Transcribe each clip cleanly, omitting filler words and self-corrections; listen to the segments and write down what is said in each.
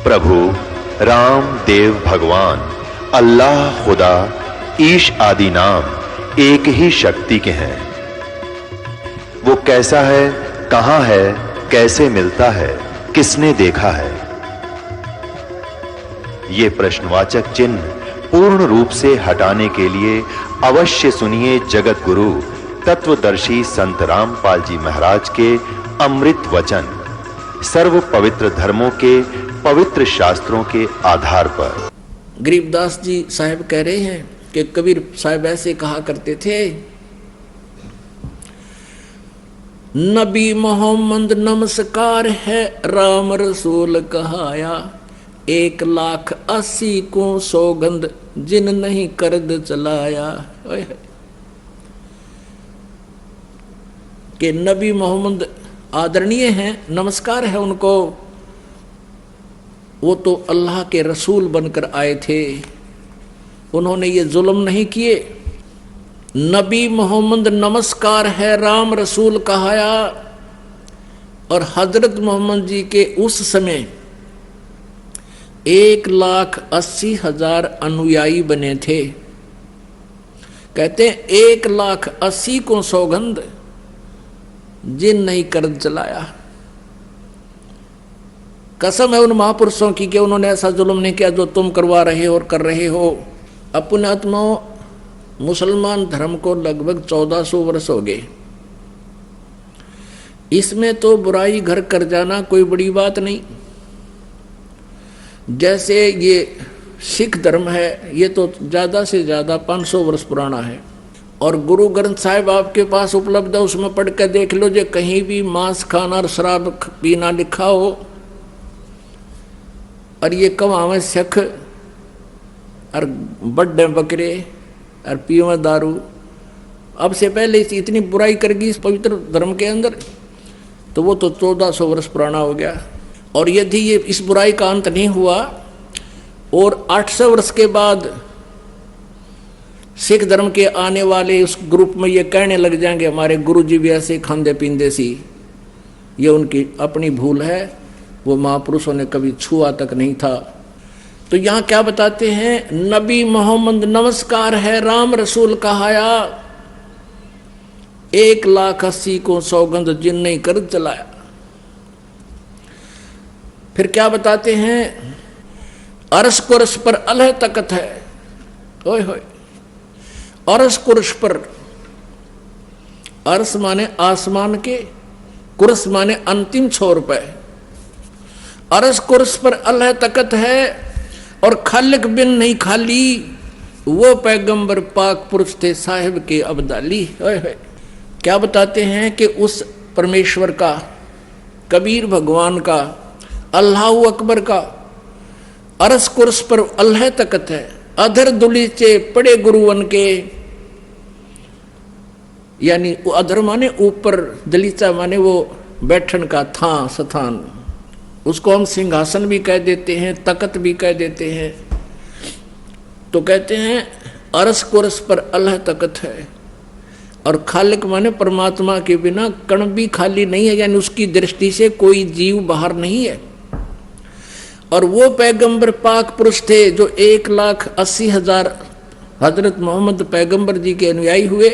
प्रभु राम देव भगवान अल्लाह खुदा ईश आदि नाम एक ही शक्ति के हैं। वो कैसा है, कहां है, कैसे मिलता है, किसने देखा है? ये प्रश्नवाचक चिन्ह पूर्ण रूप से हटाने के लिए अवश्य सुनिए जगत गुरु तत्वदर्शी संत रामपाल जी महाराज के अमृत वचन सर्व पवित्र धर्मों के पवित्र शास्त्रों के आधार पर। गरीबदास जी साहब कह रहे हैं कि कबीर साहब ऐसे कहा करते थे, नबी मोहम्मद नमस्कार है, राम रसूल कहाया, 1,80,000 को सौगंध जिन नहीं कर्द चलाया। कि नबी मोहम्मद आदरणीय हैं, नमस्कार है उनको, वो तो अल्लाह के रसूल बनकर आए थे, उन्होंने ये जुल्म नहीं किए। नबी मोहम्मद नमस्कार है, राम रसूल कहाया। और हजरत मोहम्मद जी के उस समय 1,80,000 अनुयायी बने थे। कहते हैं 1,80,000 को सौगंध जिन नहीं कर्ज चलाया। कसम है उन महापुरुषों की कि उन्होंने ऐसा जुल्म नहीं किया जो तुम करवा रहे हो और कर रहे हो। अपने आत्माओं, मुसलमान धर्म को लगभग 1400 वर्ष हो गए। इसमें तो बुराई घर कर जाना कोई बड़ी बात नहीं। जैसे ये सिख धर्म है, ये तो ज्यादा से ज्यादा 500 वर्ष पुराना है। और गुरु ग्रंथ साहिब आपके पास उपलब्ध है, उसमें पढ़ के देख लो, जो कहीं भी मांस खाना और शराब पीना लिखा हो, और ये कमावे शख और बड़े बकरे और पीवे दारू। अब से पहले इतनी बुराई करगी इस पवित्र धर्म के अंदर, तो वो तो 1400 वर्ष पुराना हो गया। और यदि ये इस बुराई का अंत नहीं हुआ और 800 वर्ष के बाद सिख धर्म के आने वाले उस ग्रुप में ये कहने लग जाएंगे हमारे गुरु जी भी ऐसे खांदे पींदे सी, ये उनकी अपनी भूल है, वो महापुरुषों ने कभी छुआ तक नहीं था। तो यहां क्या बताते हैं, नबी मोहम्मद नमस्कार है, राम रसूल कहाया, 1,80,000 को सौगंध जिन नहीं कर्ज चलाया। फिर क्या बताते हैं, अरस कुरस पर अलह तकत है। ओए होए, अरस कुरस पर, अरस माने आसमान के, कुरस माने अंतिम छोर पे। अरस कुरस पर अल्लाह तकत है और खालिक बिन नहीं खाली, वो पैगंबर पाक पुरुष थे साहिब के अब्दाली। क्या बताते हैं कि उस परमेश्वर का, कबीर भगवान का, अल्लाह अकबर का अरस कुरस पर अल्लाह तकत है। अधर दुलीचे पड़े गुरुवन के, यानी अधर माने ऊपर, दलीचा माने वो बैठन का था स्थान, उसको हम सिंहासन भी कह देते हैं, तकत भी कह देते हैं। तो कहते हैं अरस कुरस पर अल्लाह तकत है। और खालिक माने परमात्मा के बिना कण भी खाली नहीं है, यानी उसकी दृष्टि से कोई जीव बाहर नहीं है। और वो पैगंबर पाक पुरुष थे जो 1,80,000 हजरत मोहम्मद पैगंबर जी के अनुयायी हुए।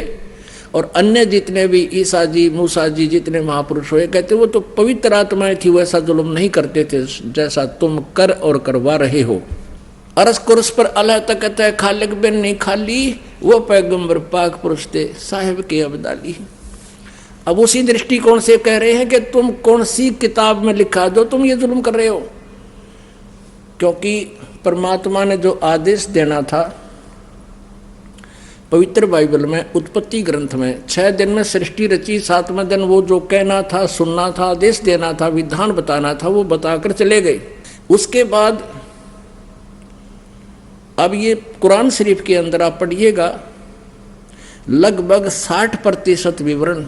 और अन्य जितने भी ईसा जी, मूसा जी, जितने महापुरुष हुए, कहते वो तो पवित्र आत्माएं थी, वैसा जुल्म नहीं करते थे जैसा तुम कर और करवा रहे हो। अरस कुरस पर अल्लाह तकत है, खालिक बिन नहीं खाली, वो पैगंबर पाक पुरुष थे साहिब के अब्दाली। अब उसी दृष्टिकोण से कह रहे हैं कि तुम कौन सी किताब में लिखा जो तुम ये जुल्म कर रहे हो। क्योंकि परमात्मा ने जो आदेश देना था पवित्र बाइबल में, उत्पत्ति ग्रंथ में, 6 दिन में सृष्टि रची, 7वें दिन वो जो कहना था, सुनना था, आदेश देना था, विधान बताना था, वो बताकर चले गए। उसके बाद अब ये कुरान शरीफ के अंदर आप पढ़िएगा, लगभग 60% विवरण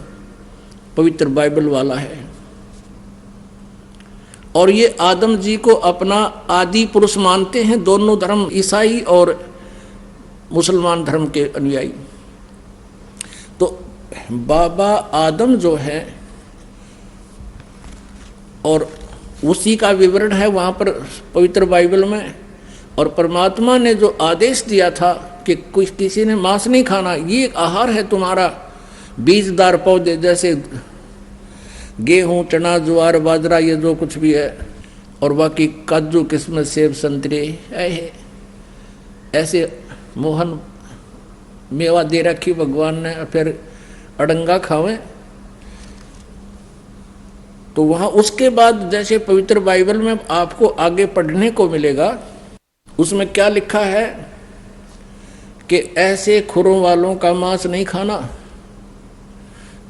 पवित्र बाइबल वाला है। और ये आदम जी को अपना आदि पुरुष मानते हैं, दोनों धर्म, ईसाई और मुसलमान धर्म के अनुयायी। तो बाबा आदम जो है और उसी का विवरण है वहाँ पर पवित्र बाइबल में। और परमात्मा ने जो आदेश दिया था कि कुछ किसी ने मांस नहीं खाना, ये आहार है तुम्हारा, बीजदार पौधे जैसे गेहूं, चना, ज्वार, बाजरा, ये जो कुछ भी है, और बाकी काजू, किस्मत, सेब, संतरे, ऐसे मोहन मेवा दे रखी भगवान ने, फिर अड़ंगा खावें। तो वहाँ उसके बाद जैसे पवित्र बाइबल में आपको आगे पढ़ने को मिलेगा, उसमें क्या लिखा है कि ऐसे खुरों वालों का मांस नहीं खाना,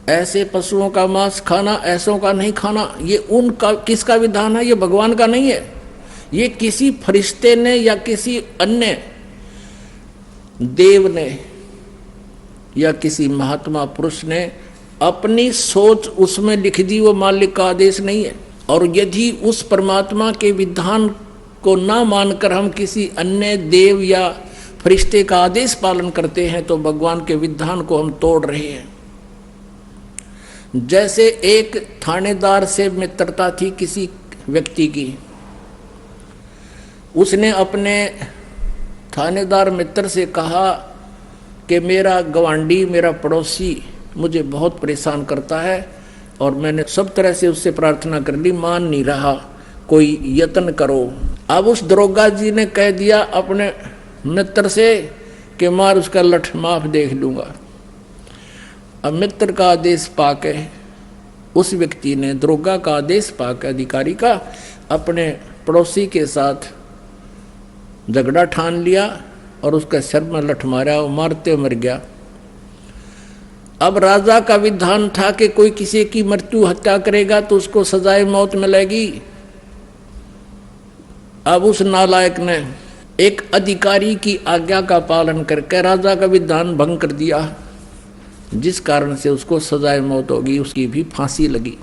ऐसे पशुओं का मांस खाना, ऐसों का नहीं खाना। ये उनका किसका विधान है? ये भगवान का नहीं है, ये किसी फरिश्ते ने या किसी अन्य देव ने या किसी महात्मा पुरुष ने अपनी सोच उसमें लिख दी, वो मालिक का आदेश नहीं है। और यदि उस परमात्मा के विधान को ना मानकर हम किसी अन्य देव या फरिश्ते का आदेश पालन करते हैं तो भगवान के विधान को हम तोड़ रहे हैं। जैसे एक थानेदार से मित्रता थी किसी व्यक्ति की, उसने अपने थानेदार मित्र से कहा कि मेरा गवांडी, मेरा पड़ोसी मुझे बहुत परेशान करता है और मैंने सब तरह से उससे प्रार्थना कर ली, मान नहीं रहा, कोई यत्न करो। अब उस दरोगा जी ने कह दिया अपने मित्र से कि मार उसका लठ, माफ देख लूंगा। अब मित्र का आदेश पाके उस व्यक्ति ने, दरोगा का आदेश पाकर, अधिकारी का, अपने पड़ोसी के साथ झगड़ा ठान लिया और उसका सिर में लठ मारा, वो मारते मर गया। अब राजा का विधान था कि कोई किसी की मृत्यु हत्या करेगा तो उसको सजाए मौत मिलेगी। अब उस नालायक ने एक अधिकारी की आज्ञा का पालन करके राजा का विधान भंग कर दिया, जिस कारण से उसको सजाए मौत होगी, उसकी भी फांसी लगी।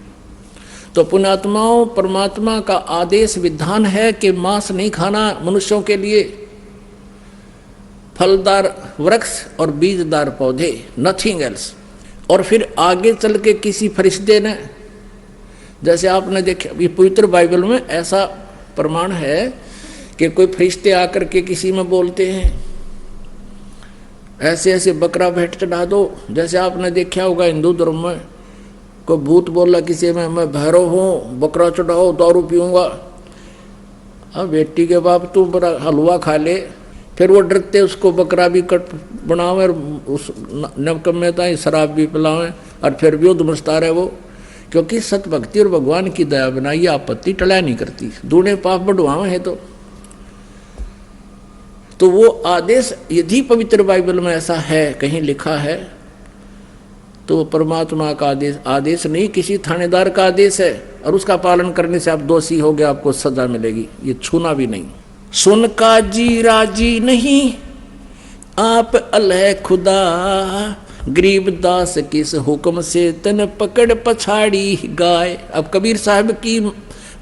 तो पुण्यात्माओं, परमात्मा का आदेश विधान है कि मांस नहीं खाना मनुष्यों के लिए, फलदार वृक्ष और बीजदार पौधे, नथिंग एल्स। और फिर आगे चल के किसी फरिश्ते ने, जैसे आपने देखा ये पवित्र बाइबल में ऐसा प्रमाण है कि कोई फरिश्ते आकर के किसी में बोलते हैं ऐसे ऐसे बकरा भेंट चढ़ा दो। जैसे आपने देखा होगा हिंदू धर्म में कोई भूत बोला किसी में, मैं भैरव हूँ, बकरा चढ़ाओ, दारू पीऊँगा। अब बेटी के बाप तू बड़ा हलवा खा ले, फिर वो डरते उसको बकरा भी कट बनावे और उस नवकम्यता ही शराब भी पिलावे, और फिर भी वो दुमस्ता रहे वो, क्योंकि सत भक्ति और भगवान की दया बिना ये आपत्ति टला नहीं करती, दूने पाप बढ़वावे है। तो वो आदेश यदि पवित्र बाइबल में ऐसा है, कहीं लिखा है, तो वो परमात्मा का आदेश नहीं, किसी थानेदार का आदेश है, और उसका पालन करने से आप दोषी हो गए, आपको सजा मिलेगी, ये छूना भी नहीं। सुन का जी राजी नहीं आप अलह खुदा, गरीबदास किस हुक्म से तन पकड़ पछाड़ी गाय। अब कबीर साहब की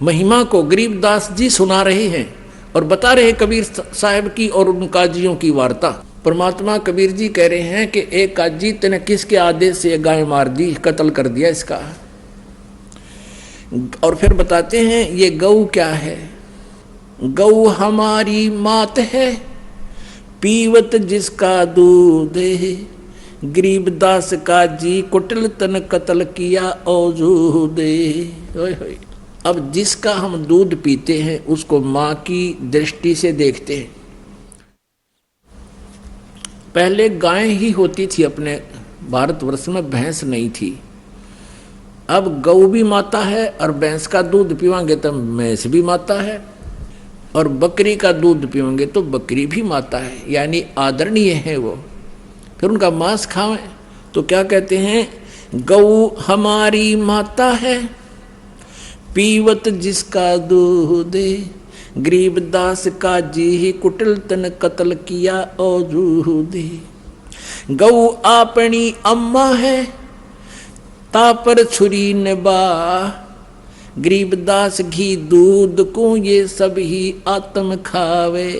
महिमा को गरीबदास जी सुना रहे हैं और बता रहे कबीर साहब की और उन काजियों की वार्ता। परमात्मा कबीर जी कह रहे हैं कि एक काजी तने किसके आदेश से गाय मार दी, कत्ल कर दिया इसका। और फिर बताते हैं ये गऊ क्या है? गऊ हमारी मात है, पीवत जिसका दूध है, गरीबदास का जी कुटिल तन कत्ल किया औजूदे। अब जिसका हम दूध पीते हैं उसको माँ की दृष्टि से देखते हैं। पहले गाय ही होती थी अपने भारतवर्ष में, भैंस नहीं थी। अब गऊ भी माता है और भैंस का दूध पीवांगे तो भैंस भी माता है, और बकरी का दूध पीवेंगे तो बकरी भी माता है, यानी आदरणीय है वो। फिर उनका मांस खावें तो क्या कहते हैं? गऊ हमारी माता है, पीवत जिसका दूध, गरीबदास का जी ही कुटिल तन कत्ल किया औजूद। गऊ अपनी अम्मा है, तापर छुरी नबा, गरीबदास घी दूध को ये सब ही आत्म खावे।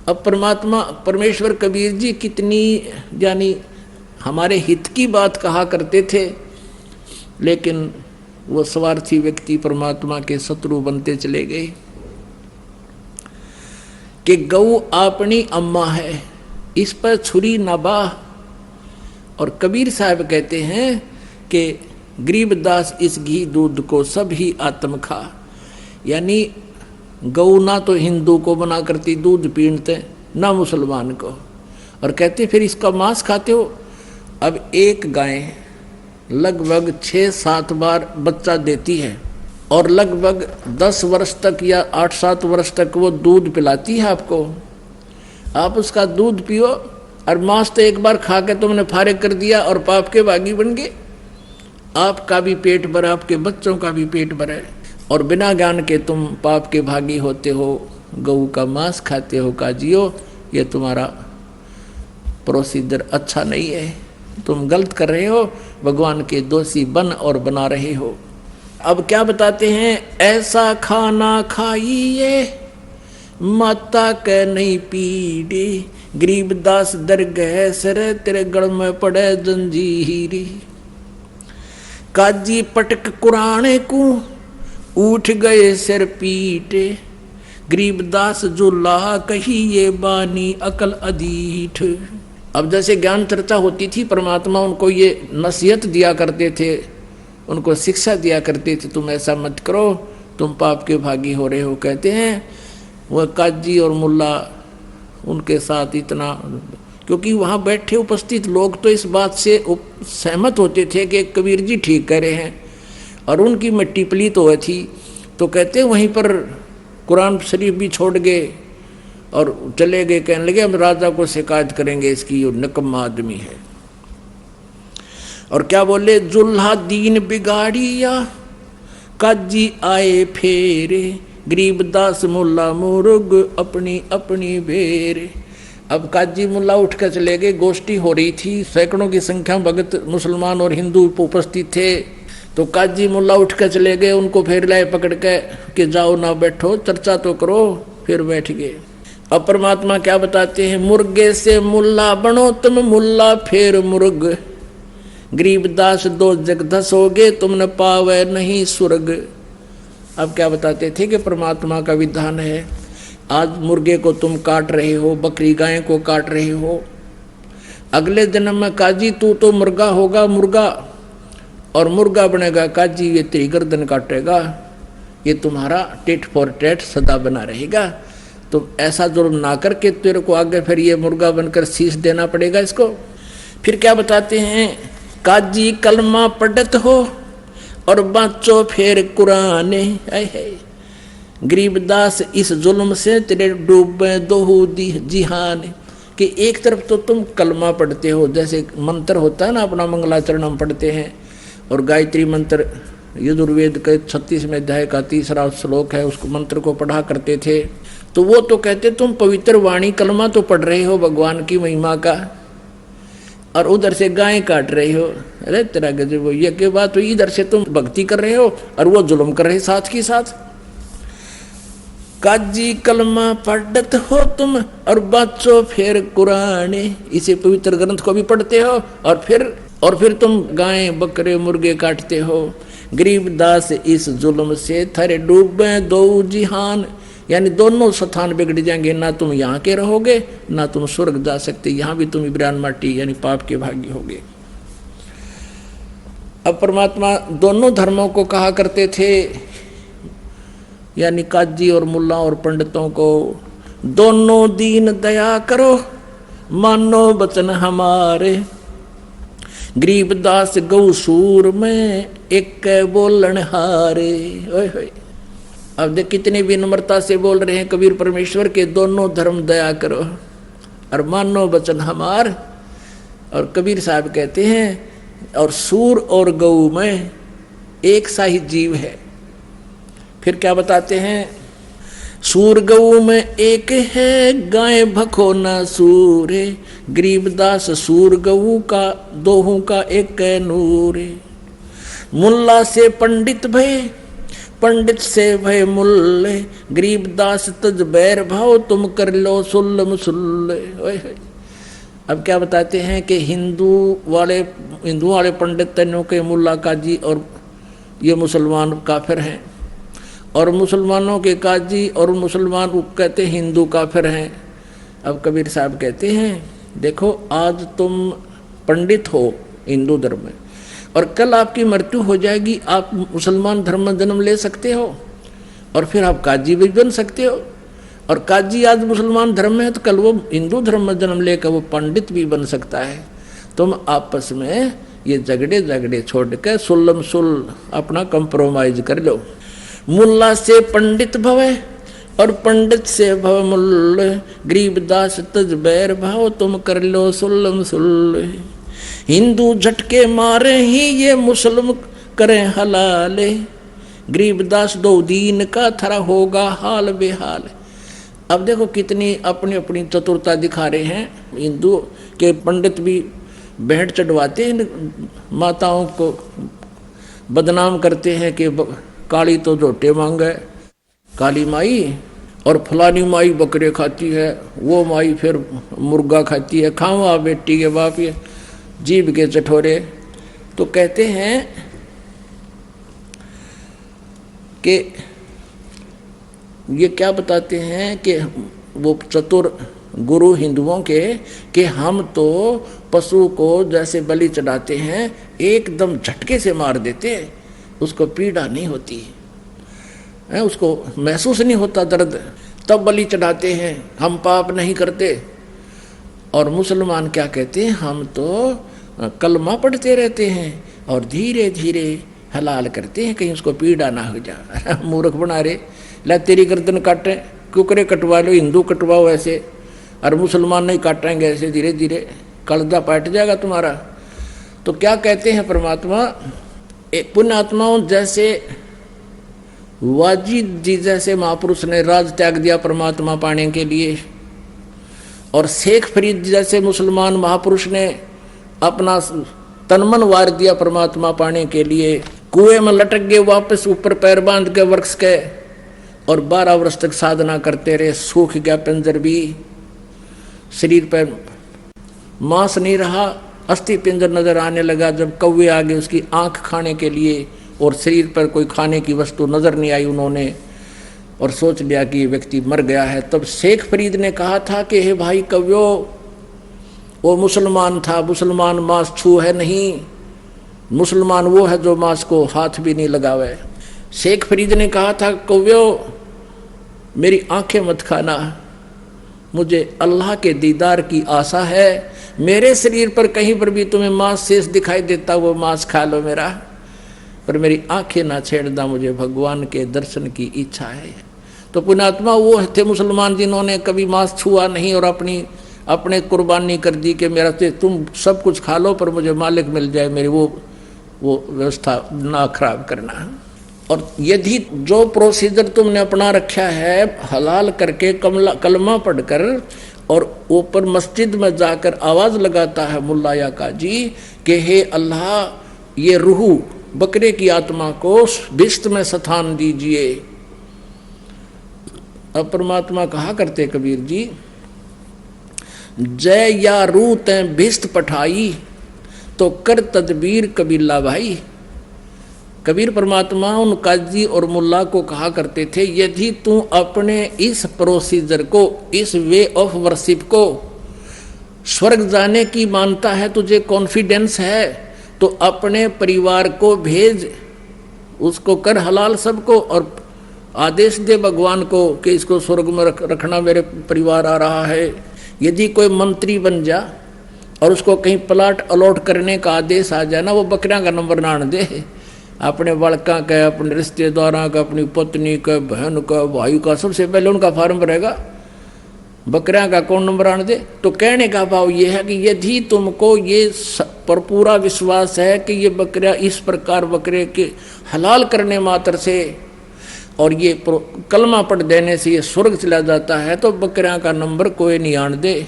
अब परमात्मा परमेश्वर कबीर जी कितनी यानी हमारे हित की बात कहा करते थे, लेकिन वो स्वार्थी व्यक्ति परमात्मा के शत्रु बनते चले गए कि गऊ अपनी अम्मा है, इस पर छुरी न बाह। और कबीर साहब कहते हैं कि गरीबदास इस घी दूध को सब ही आत्म खा, यानी गऊ ना तो हिंदू को बना करती दूध पीते ना मुसलमान को, और कहते फिर इसका मांस खाते हो। अब एक गाय लगभग 6-7 बार बच्चा देती है और लगभग 10 वर्ष तक या 8-7 वर्ष तक वो दूध पिलाती है आपको। आप उसका दूध पियो और मांस तो एक बार खा के तुमने फारिग कर दिया और पाप के बागी बन गए। आपका भी पेट भरा, आपके बच्चों का भी पेट भरा है, और बिना ज्ञान के तुम पाप के भागी होते हो, गऊ का मांस खाते हो। काजियो, ये तुम्हारा प्रोसीजर अच्छा नहीं है, तुम गलत कर रहे हो, भगवान के दोषी बन और बना रहे हो। अब क्या बताते हैं, ऐसा खाना खाइए माता के नहीं पीड़े, गरीबदास दरगह सर तेरे गढ़ में पड़े जंजीरी। काजी पटक कुराने को उठ गए सिर पीटे, गरीबदास जुल्ला कही ये बानी अकल अधीठ। अब जैसे ज्ञान चर्चा होती थी, परमात्मा उनको ये नसीहत दिया करते थे, उनको शिक्षा दिया करते थे, तुम ऐसा मत करो, तुम पाप के भागी हो रहे हो। कहते हैं वह काजी और मुल्ला उनके साथ इतना, क्योंकि वहाँ बैठे उपस्थित लोग तो इस बात से सहमत होते थे कि कबीर जी ठीक कह रहे हैं, और उनकी मिट्टी पलीत हुई थी, तो कहते वहीं पर कुरान शरीफ भी छोड़ गए और चले गए, कहने लगे हम राजा को शिकायत करेंगे इसकी, और निकम्मा आदमी है। और क्या बोले, जुल्हा दीन बिगाड़िया काजी आए फेरे, गरीबदास मुल्ला मुर्ग अपनी अपनी बेरे। अब काजी मुल्ला उठ कर चले गए, गोष्ठी हो रही थी, सैकड़ों की संख्या भगत मुसलमान और हिंदू उपस्थित थे, तो काजी मुल्ला उठ कर चले गए, उनको फेर लाए पकड़ के कि जाओ ना बैठो, चर्चा तो करो, फिर बैठ गए। अब परमात्मा क्या बताते हैं, मुर्गे से मुल्ला बनो तुम मुल्ला फिर मुर्ग, गरीबदास दो जग धसोगे तुम न पावे नहीं स्वर्ग। अब क्या बताते थे कि परमात्मा का विधान है, आज मुर्गे को तुम काट रहे हो, बकरी गाय को काट रहे हो, अगले जन्म में काजी तू तो मुर्गा होगा, मुर्गा और मुर्गा बनेगा काजी, ये तेरी गर्दन काटेगा, ये तुम्हारा टेट फॉर टेट सदा बना रहेगा। तो ऐसा जुर्म ना करके तेरे को आगे फिर ये मुर्गा बनकर शीश देना पड़ेगा इसको। फिर क्या बताते हैं, काजी कलमा पढ़त हो और बाँचो फिर कुराने, गरीबदास इस जुल्म से तेरे डूबे दोहू जिहान। कि एक तरफ तो तुम कलमा पढ़ते हो, जैसे मंत्र होता है ना अपना मंगलाचरण हम पढ़ते हैं, और गायत्री मंत्र यजुर्वेद के 36वें अध्याय का 3रा श्लोक है, उसको मंत्र को पढ़ा करते थे। तो वो तो कहते तुम पवित्र वाणी कलमा तो पढ़ रहे हो भगवान की महिमा का, और उधर से गाय काट रहे हो। अरे तेरा गजब, ये के बात हुई, इधर से तुम भक्ति कर रहे हो और वो जुल्म कर रहे साथ के साथ। काजी कलमा पढ़त हो तुम और बाँचो फिर कुराने, इसे पवित्र ग्रंथ को भी पढ़ते हो और फिर तुम गाय बकरे मुर्गे काटते हो। गरीबदास इस जुल्म से थरे डूबे दो जिहान, यानी दोनों स्थान बिगड़ जाएंगे, ना तुम यहाँ के रहोगे ना तुम स्वर्ग जा सकते, यहाँ भी तुम इब्रान माटी यानी पाप के भागी होगे। अब परमात्मा दोनों धर्मों को कहा करते थे, यानी काजी और मुल्ला और पंडितों को, दोनों दीन दया करो मानो वचन हमारे, गरीबदास गौ सूर में एक बोलन हारे। ओए होए, अब देख कितनी विनम्रता से बोल रहे हैं कबीर परमेश्वर के, दोनों धर्म दया करो और मानो वचन हमार। और कबीर साहब कहते हैं और सूर और गऊ में एक सा ही जीव है। फिर क्या बताते हैं, सूर गऊ में एक है गाय भखो न सूर, गरीबदास सूर गऊ का दोहू का एक नूर। मुल्ला से पंडित भय पंडित से भय मुल्ले, गरीबदास तज बैर भाव तुम कर लो सुल्ल मुसुल्ले। अब क्या बताते हैं कि हिंदू वाले पंडित तनों के मुल्ला काजी और ये मुसलमान काफिर हैं, और मुसलमानों के काजी और मुसलमान कहते हिंदू काफिर हैं। अब कबीर साहब कहते हैं देखो, आज तुम पंडित हो हिंदू धर्म में, और कल आपकी मृत्यु हो जाएगी, आप मुसलमान धर्म में जन्म ले सकते हो और फिर आप काजी भी बन सकते हो, और काजी आज मुसलमान धर्म में है तो कल वो हिंदू धर्म में जन्म लेकर वो पंडित भी बन सकता है। तुम आपस में ये झगड़े छोड़कर सुल्लम सुल अपना कंप्रोमाइज कर लो। मुल्ला से पंडित भवे और पंडित से भव मुल्ल, गरीबदास तज बैर भाव तुम कर लो सुल्लम सुल। हिंदू झटके मारे ही ये मुसलम करें हलाले, गरीबदास दो दीन का थरा होगा हाल बेहाल। अब देखो कितनी अपनी अपनी चतुरता दिखा रहे हैं। हिंदू के पंडित भी भेंट चढ़वाते हैं, माताओं को बदनाम करते हैं कि काली तो झोटे मांगे काली माई, और फलानी माई बकरे खाती है, वो माई फिर मुर्गा खाती है। खावा बेटी के बाप ये जीभ के चठोरे। तो कहते हैं कि ये क्या बताते हैं कि वो चतुर गुरु हिंदुओं के कि हम तो पशु को जैसे बलि चढ़ाते हैं एकदम झटके से मार देते, उसको पीड़ा नहीं होती है, उसको महसूस नहीं होता दर्द, तब बलि चढ़ाते हैं, हम पाप नहीं करते। और मुसलमान क्या कहते हैं, हम तो कलमा पढ़ते रहते हैं और धीरे धीरे हलाल करते हैं, कहीं उसको पीड़ा ना हो जाए। मूर्ख बना रहे, ला तेरी गर्दन काटे, कुकरे कटवा लो, हिंदू कटवाओ ऐसे, और मुसलमान नहीं काटेंगे ऐसे, धीरे धीरे कलदा पाट जाएगा तुम्हारा। तो क्या कहते हैं परमात्मा, पुण्यात्माओं जैसे वाजिद जी जैसे महापुरुष ने राज त्याग दिया परमात्मा पाने के लिए, और शेख फरीद जैसे मुसलमान महापुरुष ने अपना तनमन वार दिया परमात्मा पाने के लिए, कुएं में लटक गए वापस ऊपर पैर बांध के वृक्ष के, और 12 वर्ष तक साधना करते रहे, सूख गया पिंजर भी, शरीर पर मांस नहीं रहा, अस्थि पिंजर नजर आने लगा। जब कौवे आ गए उसकी आंख खाने के लिए और शरीर पर कोई खाने की वस्तु नजर नहीं आई, उन्होंने और सोच लिया कि ये व्यक्ति मर गया है। तब शेख फरीद ने कहा था कि हे भाई कव्यो, वो मुसलमान था, मुसलमान मांस छू है नहीं, मुसलमान वो है जो मांस को हाथ भी नहीं लगावे। शेख फरीद ने कहा था कव्यो मेरी आंखें मत खाना, मुझे अल्लाह के दीदार की आशा है, मेरे शरीर पर कहीं पर भी तुम्हें मांस शेष दिखाई देता वो मांस खा लो मेरा, पर मेरी आंखें ना छेड़ना, मुझे भगवान के दर्शन की इच्छा है। तो पुण्यात्मा वो थे मुसलमान जिन्होंने कभी मांस छुआ नहीं और अपने कुर्बानी कर दी कि मेरा तो तुम सब कुछ खा लो पर मुझे मालिक मिल जाए, मेरी वो व्यवस्था ना खराब करना। और यदि जो प्रोसीजर तुमने अपना रखा है हलाल करके कलमा पढ़कर और ऊपर मस्जिद में जाकर आवाज लगाता है मुल्ला या काजी कि हे अल्लाह ये रूह बकरे की आत्मा को बिस्त में स्थान दीजिए। अब परमात्मा कहा करते कबीर जी, जय या रूह तैं बिस्त पठाई तो कर तदबीर कबीला भाई। कबीर परमात्मा उन काजी और मुल्ला को कहा करते थे, यदि तू अपने इस प्रोसीजर को, इस वे ऑफ वर्शिप को स्वर्ग जाने की मानता है, तुझे कॉन्फिडेंस है, तो अपने परिवार को भेज, उसको कर हलाल सबको और आदेश दे भगवान को कि इसको स्वर्ग में रखना, मेरे परिवार आ रहा है। यदि कोई मंत्री बन जा और उसको कहीं प्लाट अलॉट करने का आदेश आ जाए ना, वो बकरियां का नंबर ना दे, अपने बड़का का, अपने रिश्तेदारों का, अपनी पत्नी का, बहन का, भाई का, सबसे पहले उनका फार्म भरेगा, बकरियां का कौन नंबर आने दे। तो कहने का भाव ये है कि यदि तुमको ये पर पूरा विश्वास है कि ये बकरियां इस प्रकार बकरे के हलाल करने मात्र से और ये कलमा पढ़ देने से ये स्वर्ग चला जाता है, तो बकरियां का नंबर कोई नहीं आन दे।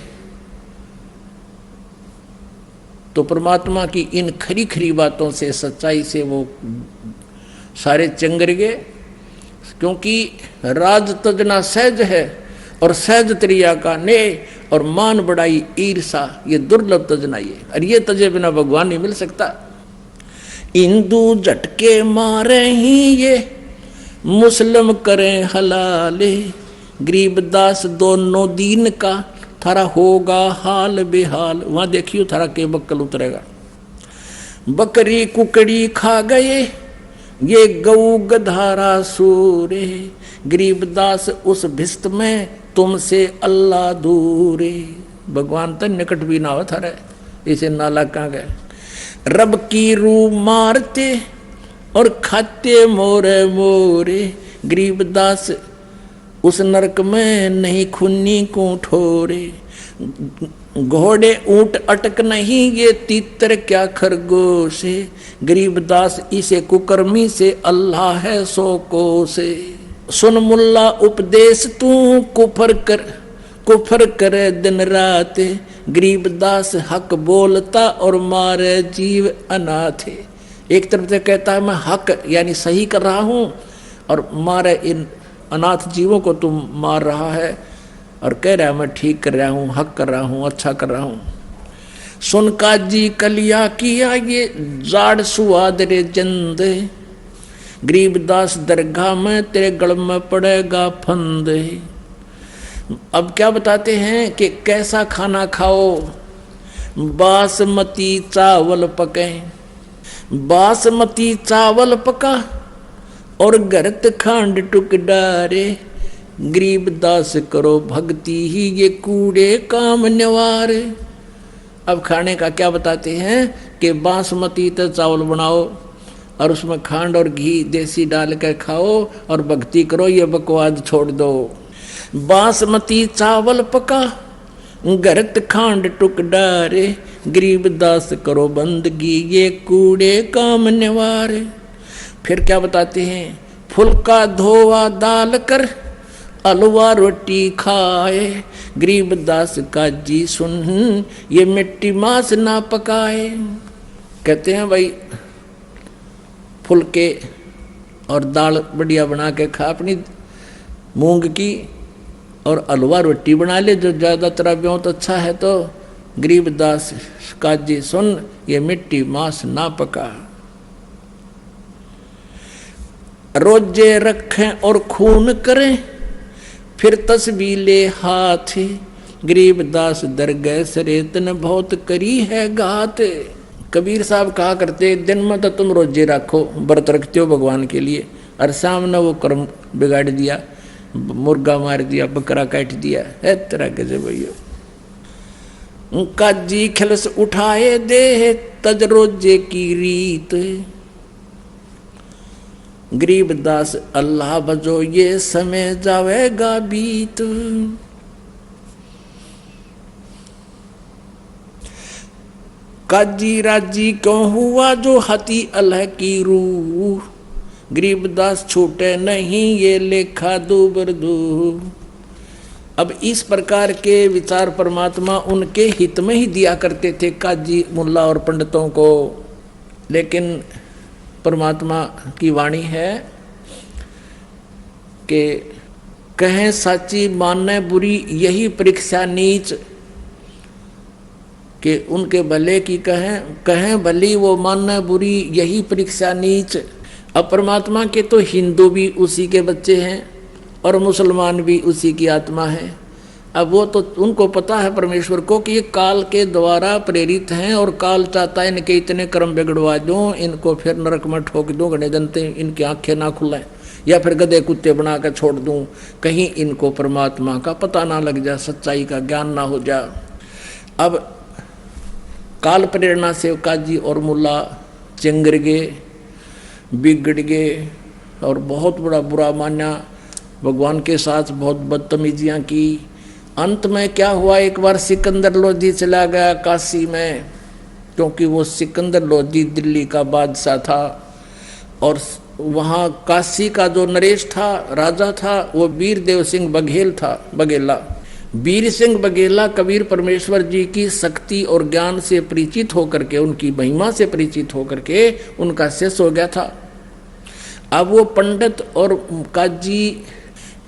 तो परमात्मा की इन खरी खरी बातों से, सच्चाई से वो सारे चंगर गए, क्योंकि राज तजना सहज है और सहज त्रिया का ने, और मान बढ़ाई ईर्षा ये दुर्लभ तजना, ये और ये तजे बिना भगवान नहीं मिल सकता। हिंदू झटके मारे ही ये मुस्लिम करें हलाले, गरीबदास दोनों दीन का थारा होगा हाल बेहाल। वहां देखियो थारा के बक्कल उतरेगा। बकरी कुकड़ी खा गए ये गऊ गधारा सूरे, गरीबदास उस भिस्त में तुमसे अल्लाह दूरे। भगवान तो निकट भी ना हो थारे, इसे नाला कहाँ गए। रब की रूह मारते और खाते मोरे मोरे, गरीबदास उस नरक में नहीं खूनी को ठोरे। घोड़े ऊंट अटक नहीं ये तीतर क्या खरगोश है, गरीबदास इसे कुकर्मी से अल्लाह है सो को से। सुन मुल्ला उपदेश तू कुफर करे दिन रात, गरीबदास हक बोलता और मारे जीव अनाथ। एक तरफ से कहता है मैं हक यानी सही कर रहा हूं और मारे इन अनाथ जीवों को तुम मार रहा है, और कह रहा है मैं ठीक कर रहा हूं, हक कर रहा हूं, अच्छा कर रहा हूं। सुन काजी कलिया किया ये जाड़ सुआद रे जंद, गरीबदास दरगाह में तेरे गल में पड़ेगा फंद। अब क्या बताते हैं कि कैसा खाना खाओ। बासमती चावल पके, बासमती चावल पका और गरत खांड टुक डारे, गरीबदास करो भक्ति ही ये कूड़े काम निवारे। अब खाने का क्या बताते हैं कि बासमती तो चावल बनाओ और उसमें खांड और घी देसी डाल कर खाओ और भक्ति करो, ये बकवाद छोड़ दो। बासमती चावल पका गरत खांड टुक डारे, गरीबदास करो बंदगी ये कूड़े काम निवारे। फिर क्या बताते हैं, फुल्का धोवा दाल कर अलवा रोटी खाए, गरीबदास का जी सुन ये मिट्टी मांस ना पकाए। कहते हैं भाई फुल्के और दाल बढ़िया बना के खा अपनी मूंग की, और अलवा रोटी बना ले जो ज़्यादा तेरा बहुत अच्छा है, तो गरीबदास का जी सुन ये मिट्टी मांस ना पका। रोजे रखें और खून करें फिर तस्बीह ले हाथ, गरीबदास दरगाह सरेत ने बहुत करी है घात। कबीर साहब कहा करते दिन में तो तुम रोजे रखो, व्रत रखते हो भगवान के लिए, और सामने वो कर्म बिगाड़ दिया, मुर्गा मार दिया, बकरा काट दिया है तरह के से भैया। काजी खिलस उठाए दे तज रोजे की रीत, गरीबदास अल्लाह बजो ये समय जावेगा बीत। काजी राजी क्यों हुआ जो हती अल्लाह की रूह, गरीबदास छूटे नहीं ये लेखा दूबरदू। अब इस प्रकार के विचार परमात्मा उनके हित में ही दिया करते थे काजी मुल्ला और पंडितों को, लेकिन परमात्मा की वाणी है कि कहें साची माने बुरी यही परीक्षा नीच, कि उनके भले की कहें भली वो माने बुरी यही परीक्षा नीच। अब परमात्मा के तो हिंदू भी उसी के बच्चे हैं और मुसलमान भी उसी की आत्मा है। अब वो तो उनको पता है परमेश्वर को कि ये काल के द्वारा प्रेरित हैं और काल चाहता है इनके इतने कर्म बिगड़वा दूं, इनको फिर नरक में ठोक दूं, गणे जनते इनकी आंखें ना खुलें, या फिर गधे कुत्ते बना कर छोड़ दूं, कहीं इनको परमात्मा का पता ना लग जा, सच्चाई का ज्ञान ना हो जा। अब काल प्रेरणा से काजी और मुल्ला चिंगर गए, बिगड़ गए और बहुत बड़ा बुरा माना, भगवान के साथ बहुत बदतमीजियाँ की। अंत में क्या हुआ, एक बार सिकंदर लोधी चला गया काशी में, क्योंकि वो सिकंदर लोधी दिल्ली का बादशाह था, और वहाँ काशी का जो नरेश था, राजा था, वो वीरदेव सिंह बघेला। वीर सिंह बघेला कबीर परमेश्वर जी की शक्ति और ज्ञान से परिचित होकर के, उनकी महिमा से परिचित होकर के उनका शिष्य हो गया था। अब वो पंडित और काजी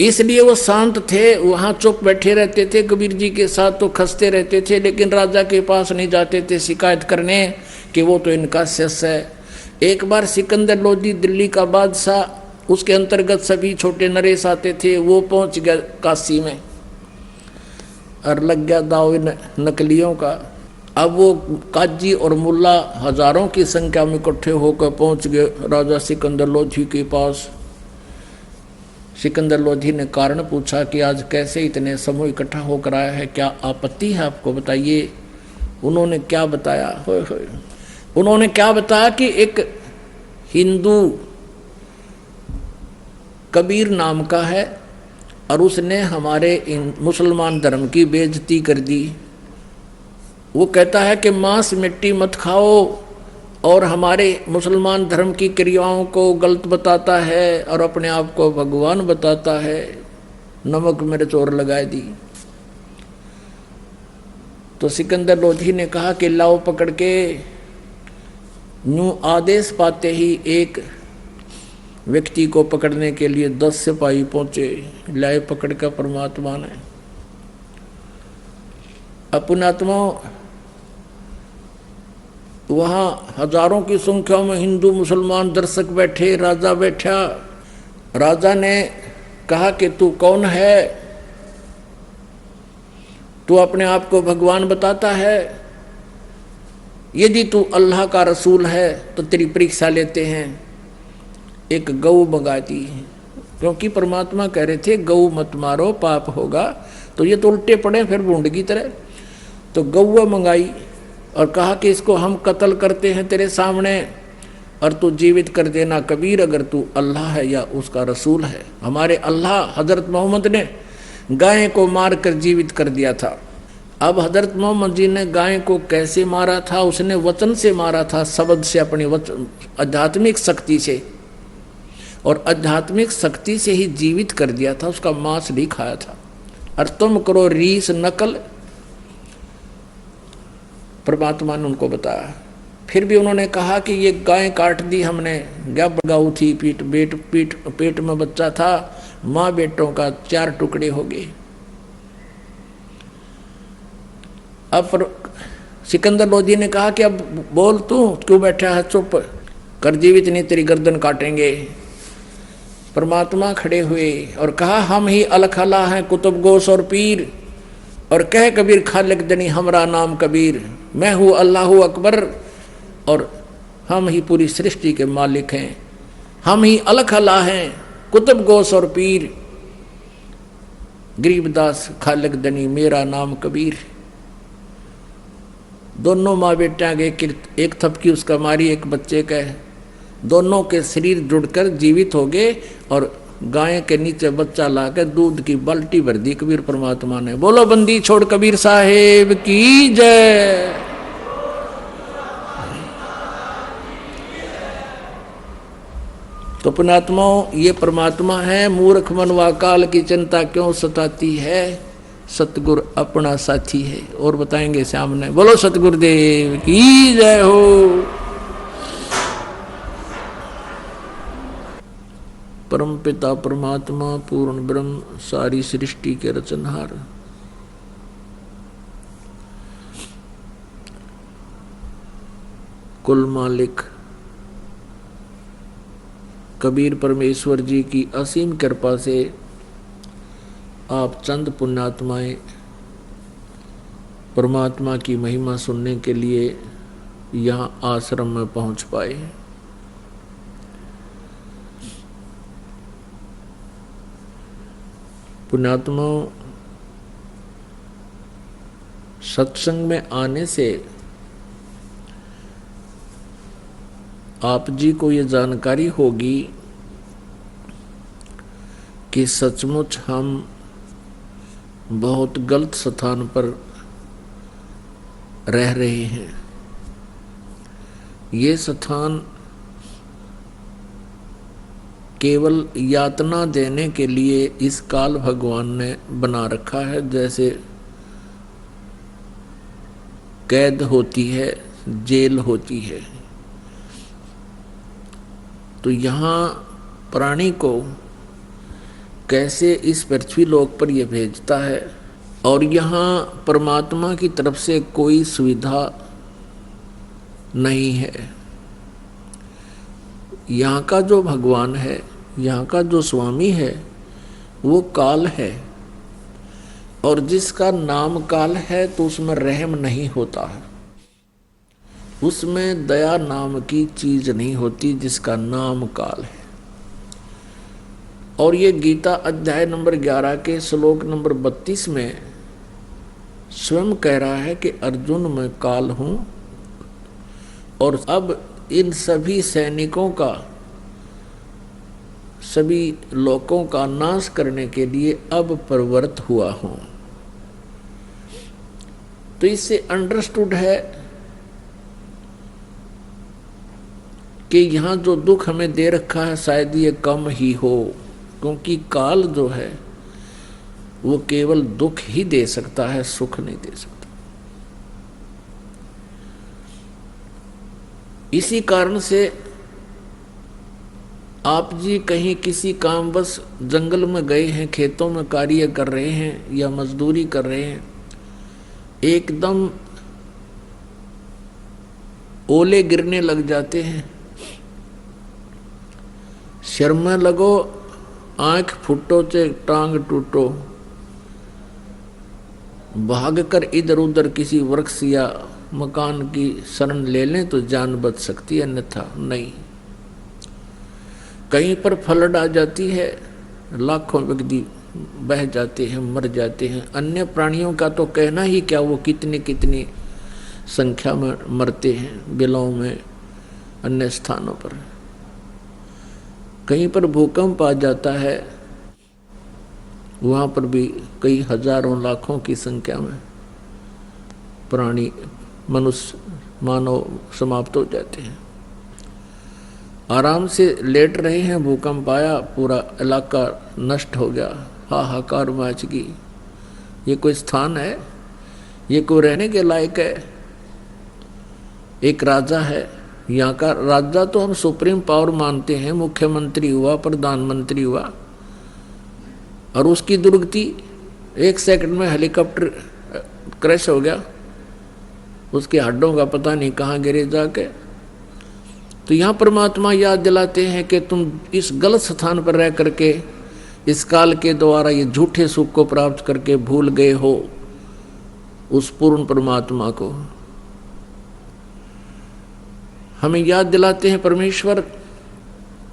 इसलिए वो शांत थे, वहाँ चुप बैठे रहते थे, कबीर जी के साथ तो खसते रहते थे, लेकिन राजा के पास नहीं जाते थे शिकायत करने कि वो तो इनका शिष्य है। एक बार सिकंदर लोधी दिल्ली का बादशाह, उसके अंतर्गत सभी छोटे नरेश आते थे, वो पहुंच गया काशी में और लग गया दाव नकलियों का। अब वो काजी और मुल्ला हजारों की संख्या में इकट्ठे होकर पहुंच गए राजा सिकंदर लोधी के पास। सिकंदर लोधी ने कारण पूछा कि आज कैसे इतने समूह इकट्ठा होकर आया है, क्या आपत्ति है आपको, बताइए। उन्होंने क्या बताया, उन्होंने क्या बताया कि एक हिंदू कबीर नाम का है और उसने हमारे मुसलमान धर्म की बेइज्जती कर दी। वो कहता है कि मांस मिट्टी मत खाओ और हमारे मुसलमान धर्म की क्रियाओं को गलत बताता है और अपने आप को भगवान बताता है। नमक मिर्च और लगाए दी। तो सिकंदर लोधी ने कहा कि लाओ पकड़ के। यूं आदेश पाते ही एक व्यक्ति को पकड़ने के लिए 10 सिपाही पहुंचे, लाए पकड़ कर परमात्मा ने। अपनात्मा वहां हजारों की संख्या में हिंदू मुसलमान दर्शक बैठे, राजा बैठा। राजा ने कहा कि तू कौन है, तू अपने आप को भगवान बताता है, यदि तू अल्लाह का रसूल है तो तेरी परीक्षा लेते हैं। एक गऊ मंगा दी, क्योंकि परमात्मा कह रहे थे गऊ मत मारो पाप होगा, तो ये तो उल्टे पड़े फिर भूंड की तरह। तो गऊ मंगाई और कहा कि इसको हम कत्ल करते हैं तेरे सामने और तू जीवित कर देना कबीर, अगर तू अल्लाह है या उसका रसूल है। हमारे अल्लाह हजरत मोहम्मद ने गाय को मार कर जीवित कर दिया था। अब हजरत मोहम्मद जी ने गाय को कैसे मारा था, उसने वचन से मारा था, शब्द से, अपनी वचन आध्यात्मिक शक्ति से, और आध्यात्मिक शक्ति से ही जीवित कर दिया था, उसका मांस नहीं खाया था। और तुम करो रीस नकल, परमात्मा ने उनको बताया। फिर भी उन्होंने कहा कि ये गाय काट दी हमने, गऊ थी, पेट में बच्चा था, माँ बेटों का 4 टुकड़े हो गए। अब सिकंदर लोधी ने कहा कि अब बोल, तू क्यों बैठा है, चुप कर, जीवित नहीं तेरी गर्दन काटेंगे। परमात्मा खड़े हुए और कहा हम ही अलखला हैं कुतुब गोश और पीर, और कह कबीर खालिक दनी हमरा नाम कबीर, मैं हूँ अल्लाह अकबर और हम ही पूरी सृष्टि के मालिक हैं। हम ही अलखला हैं कुतुब गोश और पीर, गरीबदास खालिक दनी मेरा नाम कबीर। दोनों माँ बेटा के एक थपकी उसका मारी, एक बच्चे का, दोनों के शरीर जुड़कर जीवित हो गए और गाय के नीचे बच्चा लाकर दूध की बाल्टी भर दी कबीर परमात्मा ने। बोलो बंदी छोड़ कबीर साहेब की जय। तो पुण्यात्माओं, ये परमात्मा है। मूर्ख मनवा काल की चिंता क्यों सताती है, सतगुरु अपना साथी है। और बताएंगे सामने। बोलो सतगुरुदेव की जय हो। परम पिता परमात्मा पूर्ण ब्रह्म सारी सृष्टि के रचनहार, कुल मालिक कबीर परमेश्वर जी की असीम कृपा से आप चंद पुण्यात्माएं परमात्मा की महिमा सुनने के लिए यहाँ आश्रम में पहुँच पाए। पुण्यात्मा, सत्संग में आने से आप जी को ये जानकारी होगी कि सचमुच हम बहुत गलत स्थान पर रह रहे हैं। ये स्थान केवल यातना देने के लिए इस काल भगवान ने बना रखा है। जैसे कैद होती है, जेल होती है, तो यहाँ प्राणी को कैसे इस पृथ्वी लोक पर यह भेजता है, और यहाँ परमात्मा की तरफ से कोई सुविधा नहीं है। यहाँ का जो भगवान है, यहाँ का जो स्वामी है, वो काल है, और जिसका नाम काल है तो उसमें रहम नहीं होता है, उसमें दया नाम की चीज नहीं होती जिसका नाम काल है। और ये गीता अध्याय नंबर 11 के श्लोक नंबर 32 में स्वयं कह रहा है कि अर्जुन मैं काल हूं, और अब इन सभी सैनिकों का, सभी लोगों का नाश करने के लिए अब प्रवृत्त हुआ हूं। तो इससे अंडरस्टूड है कि यहां जो दुख हमें दे रखा है शायद ये कम ही हो, क्योंकि काल जो है वो केवल दुख ही दे सकता है, सुख नहीं दे सकता। इसी कारण से आप जी कहीं किसी कामवश जंगल में गए हैं, खेतों में कार्य कर रहे हैं या मजदूरी कर रहे हैं, एकदम ओले गिरने लग जाते हैं, सिर में लगो, आंख फुटो चे टांग टूटो, भागकर इधर उधर किसी वृक्ष या मकान की शरण ले लें तो जान बच सकती है, अन्यथा नहीं। कहीं पर फ्लड आ जाती है, लाखों व्यक्ति बह जाते हैं, मर जाते हैं। अन्य प्राणियों का तो कहना ही क्या, वो कितनी कितनी संख्या में मरते हैं बिलों में, अन्य स्थानों पर। कहीं पर भूकंप आ जाता है, वहाँ पर भी कई हजारों लाखों की संख्या में प्राणी, मनुष्य, मानव समाप्त हो जाते हैं। आराम से लेट रहे हैं, भूकंप आया, पूरा इलाका नष्ट हो गया, हाहाकार मच गई। ये कोई स्थान है? ये कोई रहने के लायक है? एक राजा है, यहाँ का राजा तो हम सुप्रीम पावर मानते हैं, मुख्यमंत्री हुआ, प्रधानमंत्री हुआ, और उसकी दुर्गति 1 सेकंड में हेलीकॉप्टर क्रैश हो गया, उसके हड्डों का पता नहीं कहाँ गिरे जाके। तो यहाँ परमात्मा याद दिलाते हैं कि तुम इस गलत स्थान पर रह करके इस काल के द्वारा ये झूठे सुख को प्राप्त करके भूल गए हो उस पूर्ण परमात्मा को। हमें याद दिलाते हैं परमेश्वर,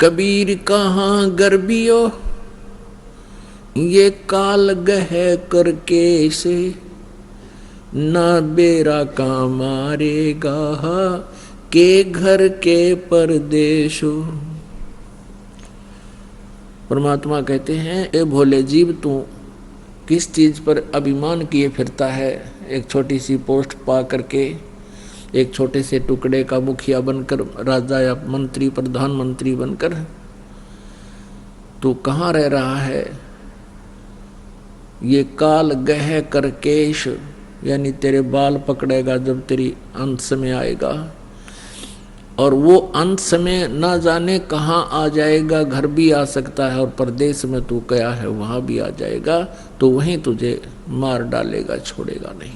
कबीर कहाँ गर्बियो ये काल गह करके से, ना बेरा का मारेगा के घर के परदेशो। परमात्मा कहते हैं, ए भोले जीव, तू किस चीज पर अभिमान किए फिरता है? एक छोटी सी पोस्ट पा करके, एक छोटे से टुकड़े का मुखिया बनकर, राजा या मंत्री, प्रधानमंत्री बनकर तू कहाँ रह रहा है? ये काल गह करकेश, यानी तेरे बाल पकड़ेगा जब तेरी अंत समय आएगा, और वो अंत समय ना जाने कहाँ आ जाएगा। घर भी आ सकता है, और परदेश में तू गया है वहां भी आ जाएगा, तो वहीं तुझे मार डालेगा, छोड़ेगा नहीं।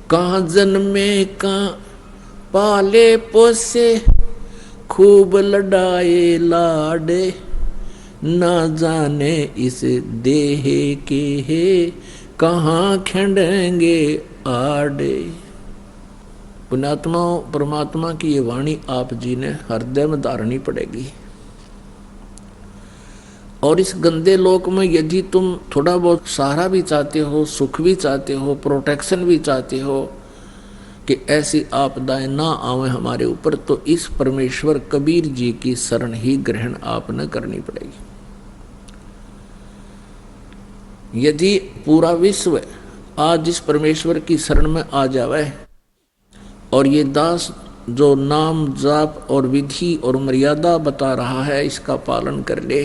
कहाँ जन्मे कहाँ पाले पोसे, खूब लड़ाए लाडे, ना जाने इस देह के है कहाँ खंडेंगे आड़े। पुण्यात्मा, परमात्मा की ये वाणी आप जी ने हृदय में धारनी पड़ेगी। और इस गंदे लोक में यदि तुम थोड़ा बहुत सहारा भी चाहते हो, सुख भी चाहते हो, प्रोटेक्शन भी चाहते हो कि ऐसी आपदाएं ना आवे हमारे ऊपर, तो इस परमेश्वर कबीर जी की शरण ही ग्रहण आपने करनी पड़ेगी। यदि पूरा विश्व आज इस परमेश्वर की शरण में आ जावे, और ये दास जो नाम जाप और विधि और मर्यादा बता रहा है इसका पालन कर ले,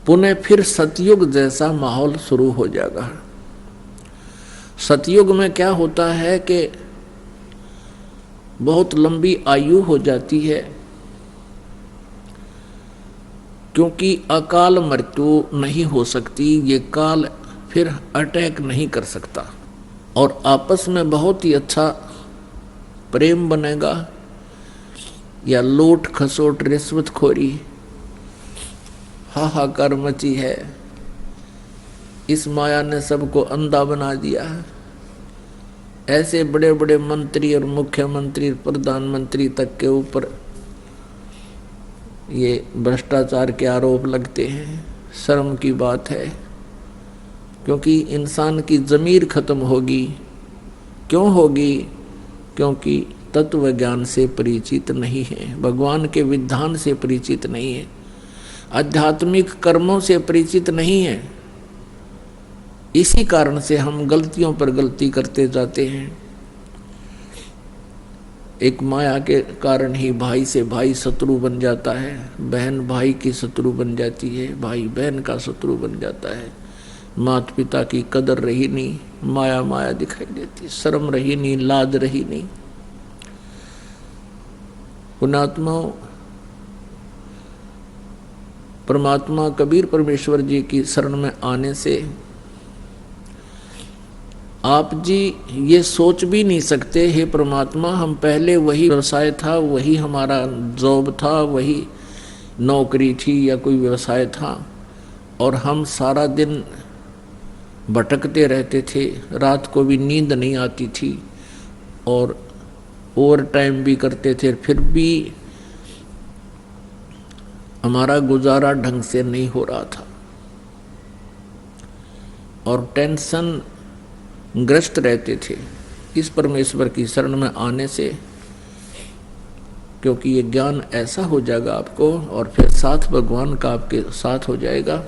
पुनः फिर सतयुग जैसा माहौल शुरू हो जाएगा। सतयुग में क्या होता है कि बहुत लंबी आयु हो जाती है, क्योंकि अकाल मृत्यु नहीं हो सकती, ये काल फिर अटैक नहीं कर सकता, और आपस में बहुत ही अच्छा प्रेम बनेगा, या लूट खसोट रिश्वतखोरी हाहाकार मची है। इस माया ने सबको अंधा बना दिया। ऐसे बड़े बड़े मंत्री और मुख्यमंत्री प्रधानमंत्री तक के ऊपर ये भ्रष्टाचार के आरोप लगते हैं। शर्म की बात है, क्योंकि इंसान की ज़मीर खत्म होगी। क्यों होगी? क्योंकि तत्व ज्ञान से परिचित नहीं है, भगवान के विधान से परिचित नहीं है, आध्यात्मिक कर्मों से परिचित नहीं है। इसी कारण से हम गलतियों पर गलती करते जाते हैं। एक माया के कारण ही भाई से भाई शत्रु बन जाता है, बहन भाई की शत्रु बन जाती है, भाई बहन का शत्रु बन जाता है। माता पिता की कदर रही नहीं, माया माया दिखाई देती, शर्म रही नहीं, लाज रही नहीं। पुण्यात्माओं, परमात्मा कबीर परमेश्वर जी की शरण में आने से आप जी ये सोच भी नहीं सकते, हे परमात्मा हम पहले वही व्यवसाय था, वही हमारा जॉब था, वही नौकरी थी या कोई व्यवसाय था, और हम सारा दिन भटकते रहते थे, रात को भी नींद नहीं आती थी और ओवर टाइम भी करते थे, फिर भी हमारा गुजारा ढंग से नहीं हो रहा था और टेंशन ग्रस्त रहते थे। इस परमेश्वर की शरण में आने से, क्योंकि ये ज्ञान ऐसा हो जाएगा आपको और फिर साथ भगवान का आपके साथ हो जाएगा,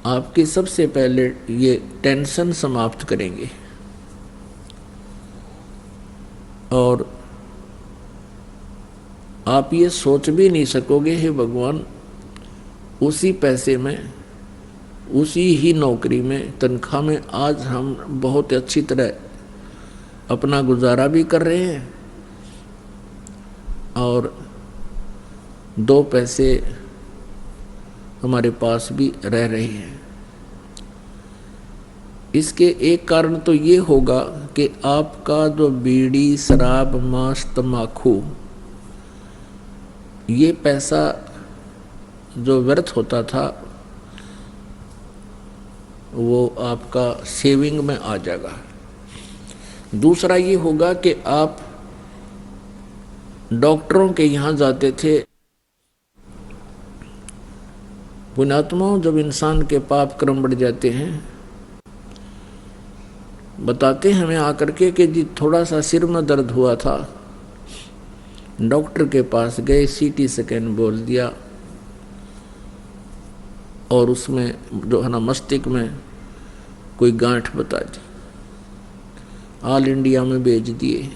आपकी सबसे पहले ये टेंशन समाप्त करेंगे। और आप ये सोच भी नहीं सकोगे, हे भगवान उसी पैसे में, उसी ही नौकरी में, तनख्वाह में आज हम बहुत अच्छी तरह अपना गुजारा भी कर रहे हैं और दो पैसे हमारे पास भी रह रहे हैं। इसके एक कारण तो ये होगा कि आपका जो बीड़ी, शराब, मांस, तम्बाकू, ये पैसा जो व्यर्थ होता था वो आपका सेविंग में आ जाएगा। दूसरा ये होगा कि आप डॉक्टरों के यहाँ जाते थे। पुण्यात्माओं, जब इंसान के पाप कर्म बढ़ जाते हैं, बताते हैं हमें आकर के कि जी थोड़ा सा सिर में दर्द हुआ था, डॉक्टर के पास गए, सीटी स्कैन बोल दिया और उसमें जो है ना मस्तिष्क में कोई गांठ बता दी, ऑल इंडिया में भेज दिए,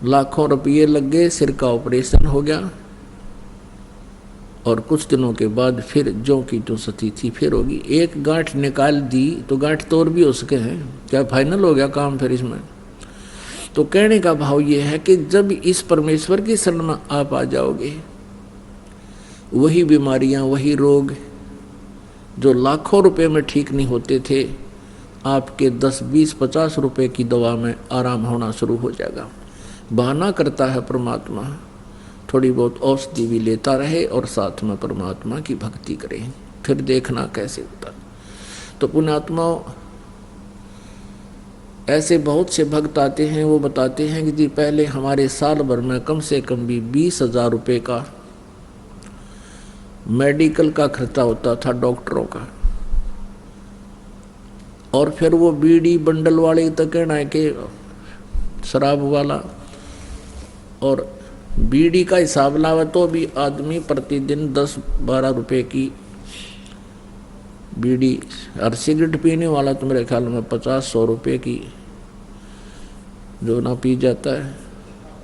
लाखों रुपये लग गए, सिर का ऑपरेशन हो गया और कुछ दिनों के बाद फिर जो की जो सती थी फिर होगी। एक गांठ निकाल दी तो गांठ तोड़ भी हो सके हैं, क्या फाइनल हो गया काम फिर इसमें? तो कहने का भाव ये है कि जब इस परमेश्वर की शरण में आप आ जाओगे, वही बीमारियां, वही रोग जो लाखों रुपए में ठीक नहीं होते थे, आपके 10, 20, 50 रुपए की दवा में आराम होना शुरू हो जाएगा। बहाना करता है परमात्मा, थोड़ी बहुत औषधि भी लेता रहे और साथ में परमात्मा की भक्ति करे, फिर देखना कैसे होता। तो पुण्यात्माओं, ऐसे बहुत से भक्त आते हैं, वो बताते हैं कि जी पहले हमारे साल भर में कम से कम भी 20,000 रुपये का मेडिकल का खर्चा होता था, डॉक्टरों का। और फिर वो बीड़ी बंडल वाले तो कहना है कि शराब वाला, और बीड़ी का हिसाब लावा तो भी आदमी प्रतिदिन 10-12 रुपए की बीड़ी, और सिगरेट पीने वाला तो मेरे ख्याल में 50-100 रुपये की जो ना पी जाता है।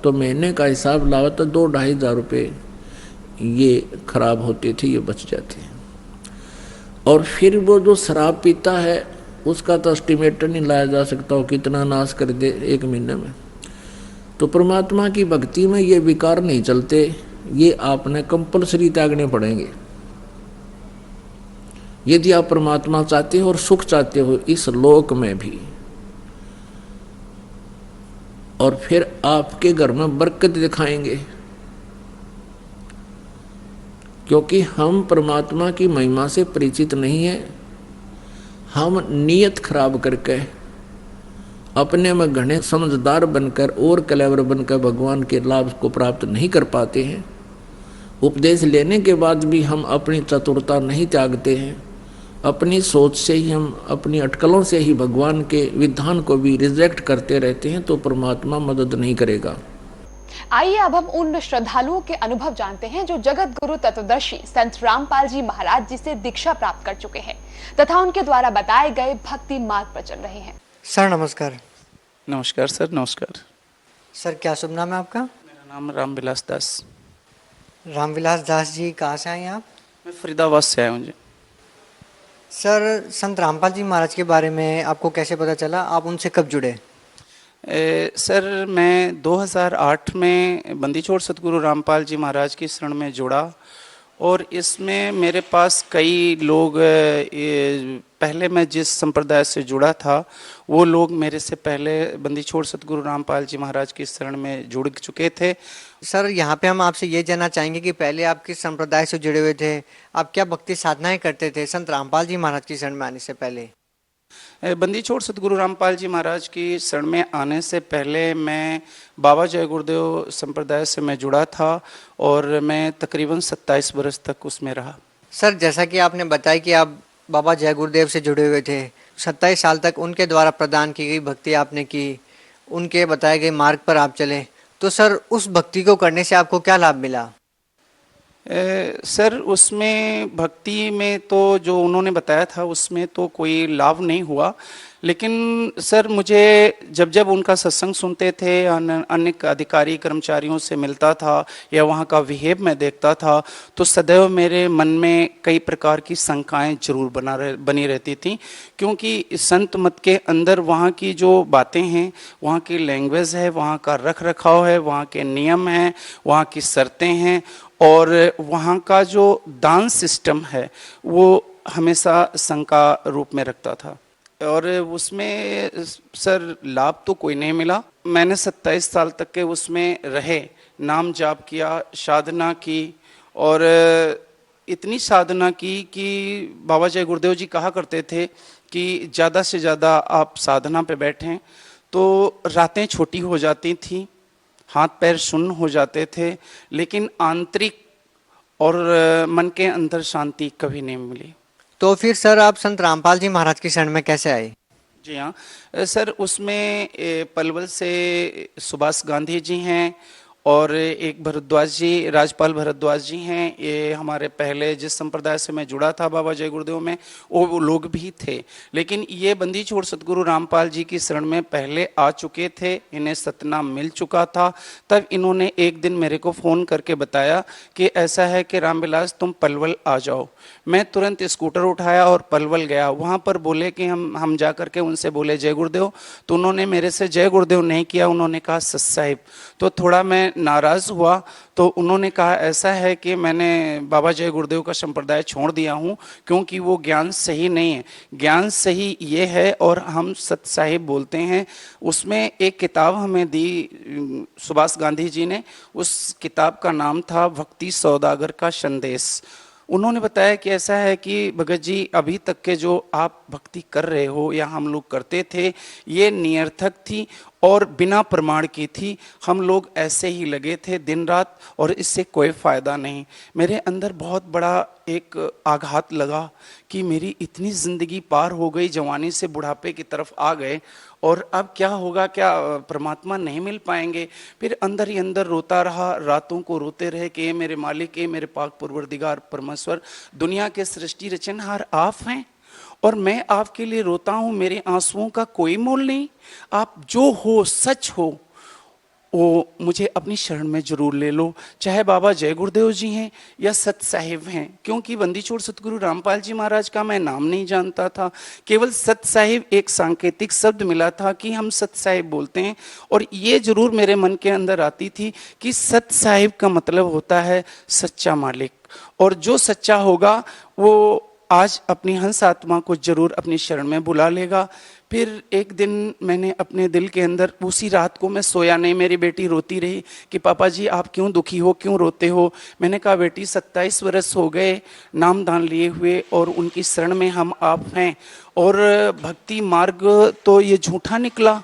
तो महीने का हिसाब लावा तो 2-2.5 हज़ार रुपये ये खराब होते थे, ये बच जाते हैं। और फिर वो जो शराब पीता है उसका तो एस्टिमेट नहीं लाया जा सकता हो कितना नाश कर दे एक महीने में। तो परमात्मा की भक्ति में ये विकार नहीं चलते, ये आपने कंपलसरी त्यागने पड़ेंगे यदि आप परमात्मा चाहते हो और सुख चाहते हो इस लोक में भी। और फिर आपके घर में बरकत दिखाएंगे। क्योंकि हम परमात्मा की महिमा से परिचित नहीं है। हम नीयत खराब करके अपने में घने समझदार बनकर और क्लेवर बनकर भगवान के लाभ को प्राप्त नहीं कर पाते हैं। उपदेश लेने के बाद भी हम अपनी चतुरता नहीं त्यागते हैं। अपनी सोच से ही हम अपनी अटकलों से ही भगवान के विधान को भी रिजेक्ट करते रहते हैं, तो परमात्मा मदद नहीं करेगा। आइए अब हम उन श्रद्धालुओं के अनुभव जानते हैं जो जगत गुरु तत्वदर्शी संत रामपाल जी महाराज जी से दीक्षा प्राप्त कर चुके हैं तथा उनके द्वारा बताए गए भक्ति मार्ग पर चल रहे हैं। सर नमस्कार। नमस्कार सर। नमस्कार सर, क्या शुभ नाम है आपका? मेरा नाम रामविलास दास। रामविलास दास जी, कहाँ से आए हैं आप? मैं फरीदाबाद से आया हूँ जी। सर, संत रामपाल जी महाराज के बारे में आपको कैसे पता चला? आप उनसे कब जुड़े? सर, मैं 2008 में बंदीछोड़ सतगुरु रामपाल जी महाराज की शरण में जुड़ा और इसमें मेरे पास कई लोग, पहले मैं जिस संप्रदाय से जुड़ा था वो लोग मेरे से पहले बंदीछोड़ सतगुरु रामपाल जी महाराज की शरण में जुड़ चुके थे। सर, यहाँ पे हम आपसे ये जानना चाहेंगे कि पहले आप किस संप्रदाय से जुड़े हुए थे? आप क्या भक्ति साधनाएं करते थे संत रामपाल जी महाराज की शरण में आने से पहले? बंदीछोड़ सतगुरु रामपाल जी महाराज की शरण में आने से पहले मैं बाबा जय गुरुदेव संप्रदाय से मैं जुड़ा था और मैं तकरीबन 27 बरस तक उसमें रहा। सर, जैसा कि आपने बताया कि आप बाबा जय गुरुदेव से जुड़े हुए थे, 27 साल तक उनके द्वारा प्रदान की गई भक्ति आपने की, उनके बताए गए मार्ग पर आप चले, तो सर उस भक्ति को करने से आपको क्या लाभ मिला? सर, उसमें भक्ति में तो जो उन्होंने बताया था उसमें तो कोई लाभ नहीं हुआ, लेकिन सर मुझे जब जब उनका सत्संग सुनते थे, अन्य अधिकारी कर्मचारियों से मिलता था या वहाँ का बिहेव मैं देखता था, तो सदैव मेरे मन में कई प्रकार की शंकाएं जरूर बनी रहती थी। क्योंकि संत मत के अंदर वहाँ की जो बातें हैं, वहाँ की लैंग्वेज है, वहाँ का रख रखाव है, वहाँ के नियम हैं, वहाँ की शर्तें हैं और वहाँ का जो दान सिस्टम है वो हमेशा शंका रूप में रखता था और उसमें सर लाभ तो कोई नहीं मिला। मैंने 27 साल तक के उसमें रहे, नाम जाप किया, साधना की और इतनी साधना की कि बाबा जय गुरुदेव जी कहा करते थे कि ज़्यादा से ज़्यादा आप साधना पे बैठें, तो रातें छोटी हो जाती थी, हाथ पैर शून्य हो जाते थे, लेकिन आंतरिक और मन के अंदर शांति कभी नहीं मिली। तो फिर सर आप संत रामपाल जी महाराज की शरण में कैसे आए? जी हाँ सर, उसमें पलवल से सुभाष गांधी जी हैं और एक भरद्वाज जी, राजपाल भरद्वाज जी हैं। ये हमारे पहले जिस संप्रदाय से मैं जुड़ा था बाबा जय गुरुदेव में, वो लोग भी थे, लेकिन ये बंदीछोड़ सतगुरु रामपाल जी की शरण में पहले आ चुके थे, इन्हें सतनाम मिल चुका था। तब इन्होंने एक दिन मेरे को फ़ोन करके बताया कि ऐसा है कि रामविलास तुम पलवल आ जाओ। मैं तुरंत स्कूटर उठाया और पलवल गया। वहाँ पर बोले कि हम जा कर के उनसे बोले जय गुरुदेव, तो उन्होंने मेरे से जय गुरुदेव नहीं किया, उन्होंने कहा सत साहिब। तो थोड़ा मैं नाराज़ हुआ, तो उन्होंने कहा ऐसा है कि मैंने बाबा जय गुरुदेव का संप्रदाय छोड़ दिया हूँ क्योंकि वो ज्ञान सही नहीं है, ज्ञान सही ये है और हम सत साहिब बोलते हैं। उसमें एक किताब हमें दी सुभाष गांधी जी ने, उस किताब का नाम था भक्ति सौदागर का संदेश। उन्होंने बताया कि ऐसा है कि भगत जी अभी तक के जो आप भक्ति कर रहे हो या हम लोग करते थे, ये निरर्थक थी और बिना प्रमाण की थी। हम लोग ऐसे ही लगे थे दिन रात और इससे कोई फ़ायदा नहीं। मेरे अंदर बहुत बड़ा एक आघात लगा कि मेरी इतनी ज़िंदगी पार हो गई, जवानी से बुढ़ापे की तरफ आ गए और अब क्या होगा, क्या परमात्मा नहीं मिल पाएंगे। फिर अंदर ही अंदर रोता रहा, रातों को रोते रहे कि ये मेरे मालिक, ये मेरे पाक परवरदिगार परमेश्वर, दुनिया के सृष्टि रचनहार आप हैं और मैं आपके लिए रोता हूँ, मेरे आंसुओं का कोई मोल नहीं। आप जो हो, सच हो, वो मुझे अपनी शरण में जरूर ले लो, चाहे बाबा जय गुरुदेव जी हैं या सत साहिब हैं। क्योंकि बंदीछोड़ सतगुरु रामपाल जी महाराज का मैं नाम नहीं जानता था, केवल सत साहिब एक सांकेतिक शब्द मिला था कि हम सत साहिब बोलते हैं और ये जरूर मेरे मन के अंदर आती थी कि सत साहिब का मतलब होता है सच्चा मालिक, और जो सच्चा होगा वो आज अपनी हंस आत्मा को जरूर अपनी शरण में बुला लेगा। फिर एक दिन मैंने अपने दिल के अंदर, उसी रात को मैं सोया नहीं, मेरी बेटी रोती रही कि पापा जी आप क्यों दुखी हो, क्यों रोते हो। मैंने कहा बेटी 27 वर्ष हो गए नाम दान लिए हुए और उनकी शरण में हम आप हैं, और भक्ति मार्ग तो ये झूठा निकला।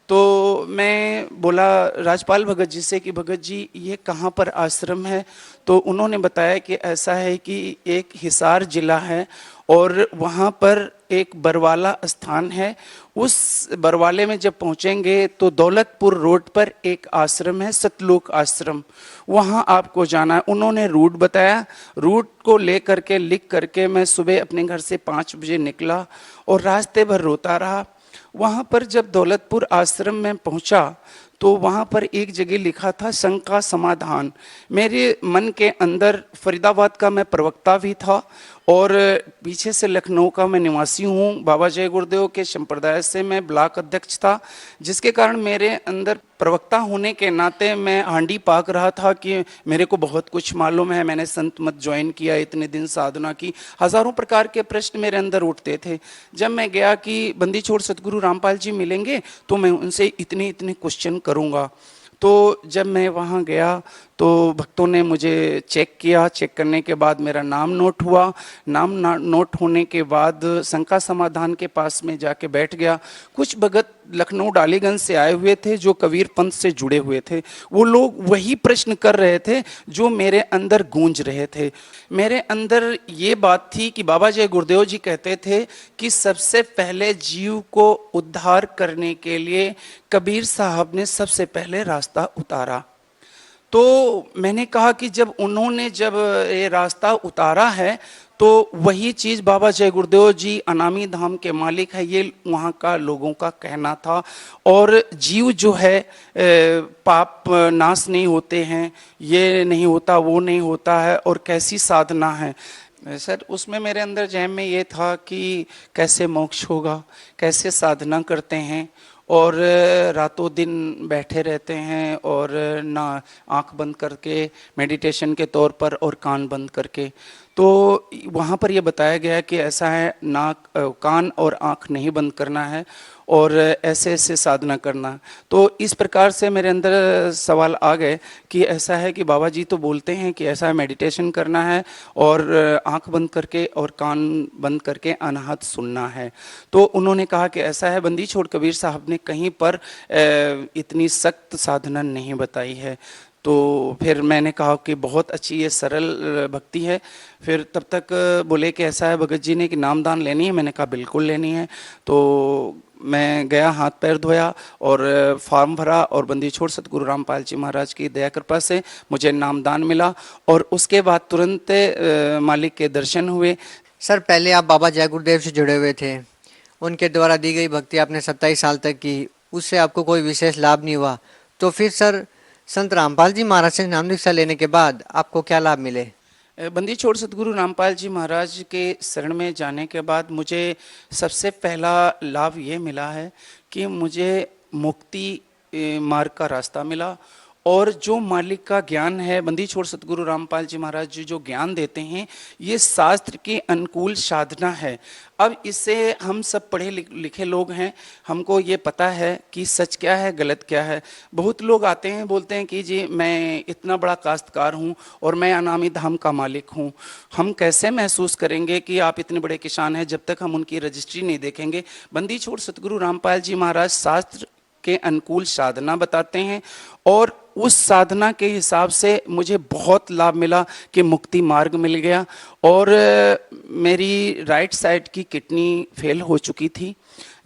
तो मैं बोला राजपाल भगत जी से कि भगत जी ये कहाँ पर आश्रम है। तो उन्होंने बताया कि ऐसा है कि एक हिसार जिला है और वहाँ पर एक बरवाला स्थान है। उस बरवाले में जब पहुँचेंगे तो दौलतपुर रोड पर एक आश्रम है, सतलोक आश्रम, वहाँ आपको जाना है। उन्होंने रूट बताया, रूट को ले करके लिख करके मैं सुबह अपने घर से 5 बजे निकला और रास्ते भर रोता रहा। वहाँ पर जब दौलतपुर आश्रम में पहुँचा तो वहाँ पर एक जगह लिखा था शंका समाधान। मेरे मन के अंदर, फरीदाबाद का मैं प्रवक्ता भी था और पीछे से लखनऊ का मैं निवासी हूँ, बाबा जय गुरुदेव के संप्रदाय से मैं ब्लॉक अध्यक्ष था, जिसके कारण मेरे अंदर प्रवक्ता होने के नाते मैं हांडी पाक रहा था कि मेरे को बहुत कुछ मालूम है, मैंने संत मत ज्वाइन किया, इतने दिन साधना की, हजारों प्रकार के प्रश्न मेरे अंदर उठते थे। जब मैं गया कि बंदी छोड़ सतगुरु रामपाल जी मिलेंगे तो मैं उनसे इतने इतने क्वेश्चन करूँगा। तो जब मैं वहाँ गया तो भक्तों ने मुझे चेक किया, चेक करने के बाद मेरा नाम नोट हुआ। नोट होने के बाद शंका समाधान के पास में जाके बैठ गया। कुछ भगत लखनऊ डालीगंज से आए हुए थे जो कबीर पंथ से जुड़े हुए थे, वो लोग वही प्रश्न कर रहे थे जो मेरे अंदर गूंज रहे थे। मेरे अंदर ये बात थी कि बाबा जय गुरुदेव जी कहते थे कि सबसे पहले जीव को उद्धार करने के लिए कबीर साहब ने सबसे पहले रास्ता उतारा। तो मैंने कहा कि जब उन्होंने ये रास्ता उतारा है तो वही चीज़ बाबा जय गुरुदेव जी अनामी धाम के मालिक है, ये वहाँ का लोगों का कहना था। और जीव जो है पाप नाश नहीं होते हैं, ये नहीं होता, वो नहीं होता है, और कैसी साधना है। सर उसमें मेरे अंदर जहन में ये था कि कैसे मोक्ष होगा, कैसे साधना करते हैं और रातों दिन बैठे रहते हैं और ना आंख बंद करके मेडिटेशन के तौर पर और कान बंद करके। तो वहाँ पर ये बताया गया कि ऐसा है, नाक कान और आंख नहीं बंद करना है और ऐसे ऐसे साधना करना। तो इस प्रकार से मेरे अंदर सवाल आ गए कि ऐसा है कि बाबा जी तो बोलते हैं कि ऐसा है मेडिटेशन करना है और आंख बंद करके और कान बंद करके अनाहत सुनना है। तो उन्होंने कहा कि ऐसा है, बंदी छोड़ कबीर साहब ने कहीं पर इतनी सख्त साधना नहीं बताई है। तो फिर मैंने कहा कि बहुत अच्छी ये सरल भक्ति है। फिर तब तक बोले कि ऐसा है भगत जी ने कि नामदान लेनी है। मैंने कहा बिल्कुल लेनी है। तो मैं गया, हाथ पैर धोया और फॉर्म भरा और बंदी छोड़ सतगुरु रामपाल जी महाराज की दया कृपा से मुझे नामदान मिला और उसके बाद तुरंत मालिक के दर्शन हुए। सर पहले आप बाबा जय गुरुदेव से जुड़े हुए थे, उनके द्वारा दी गई भक्ति आपने 27 साल तक की, उससे आपको कोई विशेष लाभ नहीं हुआ। तो फिर सर संत रामपाल जी महाराज से नाम दीक्षा लेने के बाद आपको क्या लाभ मिले? बंदी छोड़ सतगुरु रामपाल जी महाराज के शरण में जाने के बाद मुझे सबसे पहला लाभ ये मिला है कि मुझे मुक्ति मार्ग का रास्ता मिला। और जो मालिक का ज्ञान है, बंदी छोड़ सतगुरु रामपाल जी महाराज जी जो ज्ञान देते हैं, ये शास्त्र के अनुकूल साधना है। अब इससे हम सब पढ़े लिखे लोग हैं, हमको ये पता है कि सच क्या है, गलत क्या है। बहुत लोग आते हैं, बोलते हैं कि जी मैं इतना बड़ा काश्तकार हूँ और मैं अनामी धाम का मालिक हूँ। हम कैसे महसूस करेंगे कि आप इतने बड़े किसान हैं जब तक हम उनकी रजिस्ट्री नहीं देखेंगे। बंदी छोड़ सतगुरु रामपाल जी महाराज शास्त्र के अनुकूल साधना बताते हैं और उस साधना के हिसाब से मुझे बहुत लाभ मिला कि मुक्ति मार्ग मिल गया। और मेरी राइट साइड की किडनी फेल हो चुकी थी,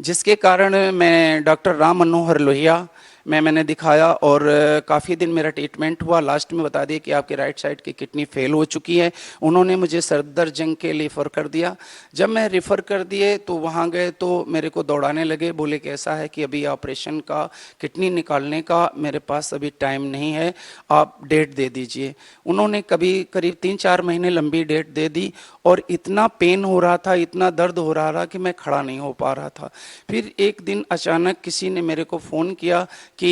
जिसके कारण मैं डॉक्टर राम मनोहर लोहिया मैंने दिखाया और काफ़ी दिन मेरा ट्रीटमेंट हुआ। लास्ट में बता दिया कि आपकी राइट साइड की किडनी फेल हो चुकी है। उन्होंने मुझे सफदरजंग के लिए रेफ़र कर दिया। जब मैं रेफ़र कर दिए तो वहाँ गए तो मेरे को दौड़ाने लगे, बोले कि ऐसा है कि अभी ऑपरेशन का, किडनी निकालने का मेरे पास अभी टाइम नहीं है, आप डेट दे दीजिए। उन्होंने करीब 3-4 महीने लंबी डेट दे दी और इतना पेन हो रहा था, इतना दर्द हो रहा था कि मैं खड़ा नहीं हो पा रहा था। फिर एक दिन अचानक किसी ने मेरे को फ़ोन किया कि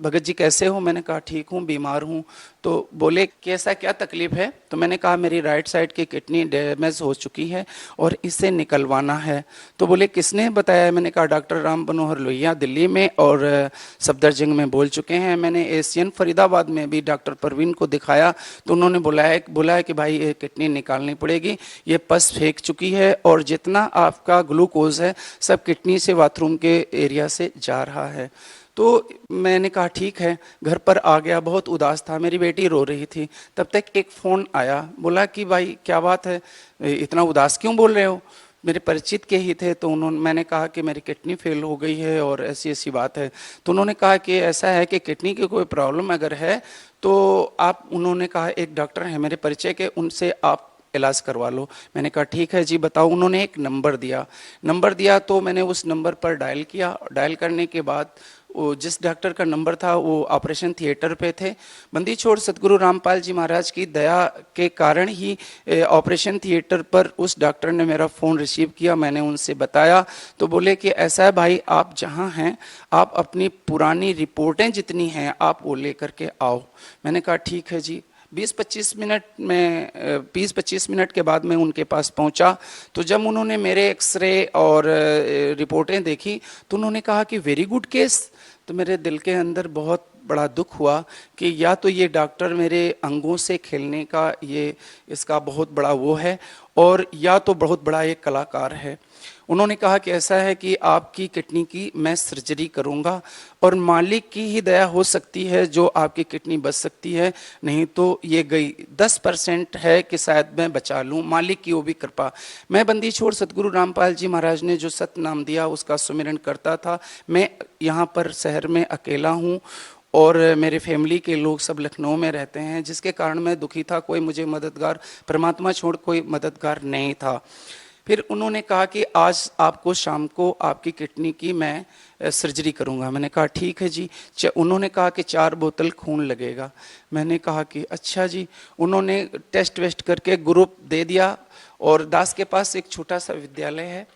भगत जी कैसे हो? मैंने कहा ठीक हूँ, बीमार हूँ। तो बोले कि ऐसा क्या तकलीफ है? तो मैंने कहा मेरी राइट साइड की किडनी डैमेज हो चुकी है और इसे निकलवाना है। तो बोले किसने बताया? मैंने कहा डॉक्टर राम मनोहर लोहिया दिल्ली में और सफदरजंग में बोल चुके हैं। मैंने एशियन फरीदाबाद में भी डॉक्टर परवीन को दिखाया तो उन्होंने बोला है कि भाई ये किडनी निकालनी पड़ेगी, ये पस फेंक चुकी है और जितना आपका ग्लूकोज है सब किडनी से बाथरूम के एरिया से जा रहा है। तो मैंने कहा ठीक है, घर पर आ गया, बहुत उदास था, मेरी बेटी रो रही थी। तब तक एक फ़ोन आया, बोला कि भाई क्या बात है, इतना उदास क्यों बोल रहे हो? मेरे परिचित के ही थे। तो मैंने कहा कि मेरी किडनी फेल हो गई है और ऐसी ऐसी बात है। तो उन्होंने कहा कि ऐसा है कि किडनी की कोई प्रॉब्लम अगर है तो आप, उन्होंने कहा एक डॉक्टर है मेरे परिचय के, उनसे आप इलाज करवा लो। मैंने कहा ठीक है जी बताओ। उन्होंने एक नंबर दिया तो मैंने उस नंबर पर डायल किया। डायल करने के बाद वो जिस डॉक्टर का नंबर था वो ऑपरेशन थिएटर पे थे। बंदी छोड़ सतगुरु रामपाल जी महाराज की दया के कारण ही ऑपरेशन थिएटर पर उस डॉक्टर ने मेरा फ़ोन रिसीव किया। मैंने उनसे बताया तो बोले कि ऐसा है भाई, आप जहाँ हैं आप अपनी पुरानी रिपोर्टें जितनी हैं आप वो लेकर के आओ। मैंने कहा ठीक है जी। 20-25 मिनट के बाद मैं उनके पास पहुंचा। तो जब उन्होंने मेरे एक्सरे और रिपोर्टें देखी तो उन्होंने कहा कि वेरी गुड केस। तो मेरे दिल के अंदर बहुत बड़ा दुख हुआ कि या तो ये डॉक्टर मेरे अंगों से खेलने का ये इसका बहुत बड़ा वो है और या तो बहुत बड़ा एक कलाकार है। उन्होंने कहा कि ऐसा है कि आपकी किडनी की मैं सर्जरी करूंगा और मालिक की ही दया हो सकती है जो आपकी किडनी बच सकती है, नहीं तो ये गई। 10% है कि शायद मैं बचा लूं, मालिक की वो भी कृपा। मैं बंदी छोड़ सतगुरु रामपाल जी महाराज ने जो सत नाम दिया उसका सुमिरन करता था। मैं यहाँ पर शहर में अकेला हूँ और मेरे फैमिली के लोग सब लखनऊ में रहते हैं, जिसके कारण मैं दुखी था। कोई मुझे मददगार, परमात्मा छोड़ कोई मददगार नहीं था। फिर उन्होंने कहा कि आज आपको शाम को आपकी किडनी की मैं सर्जरी करूंगा। मैंने कहा ठीक है जी। उन्होंने कहा कि 4 बोतल खून लगेगा। मैंने कहा कि अच्छा जी। उन्होंने टेस्ट वेस्ट करके ग्रुप दे दिया और दास के पास एक छोटा सा विद्यालय है।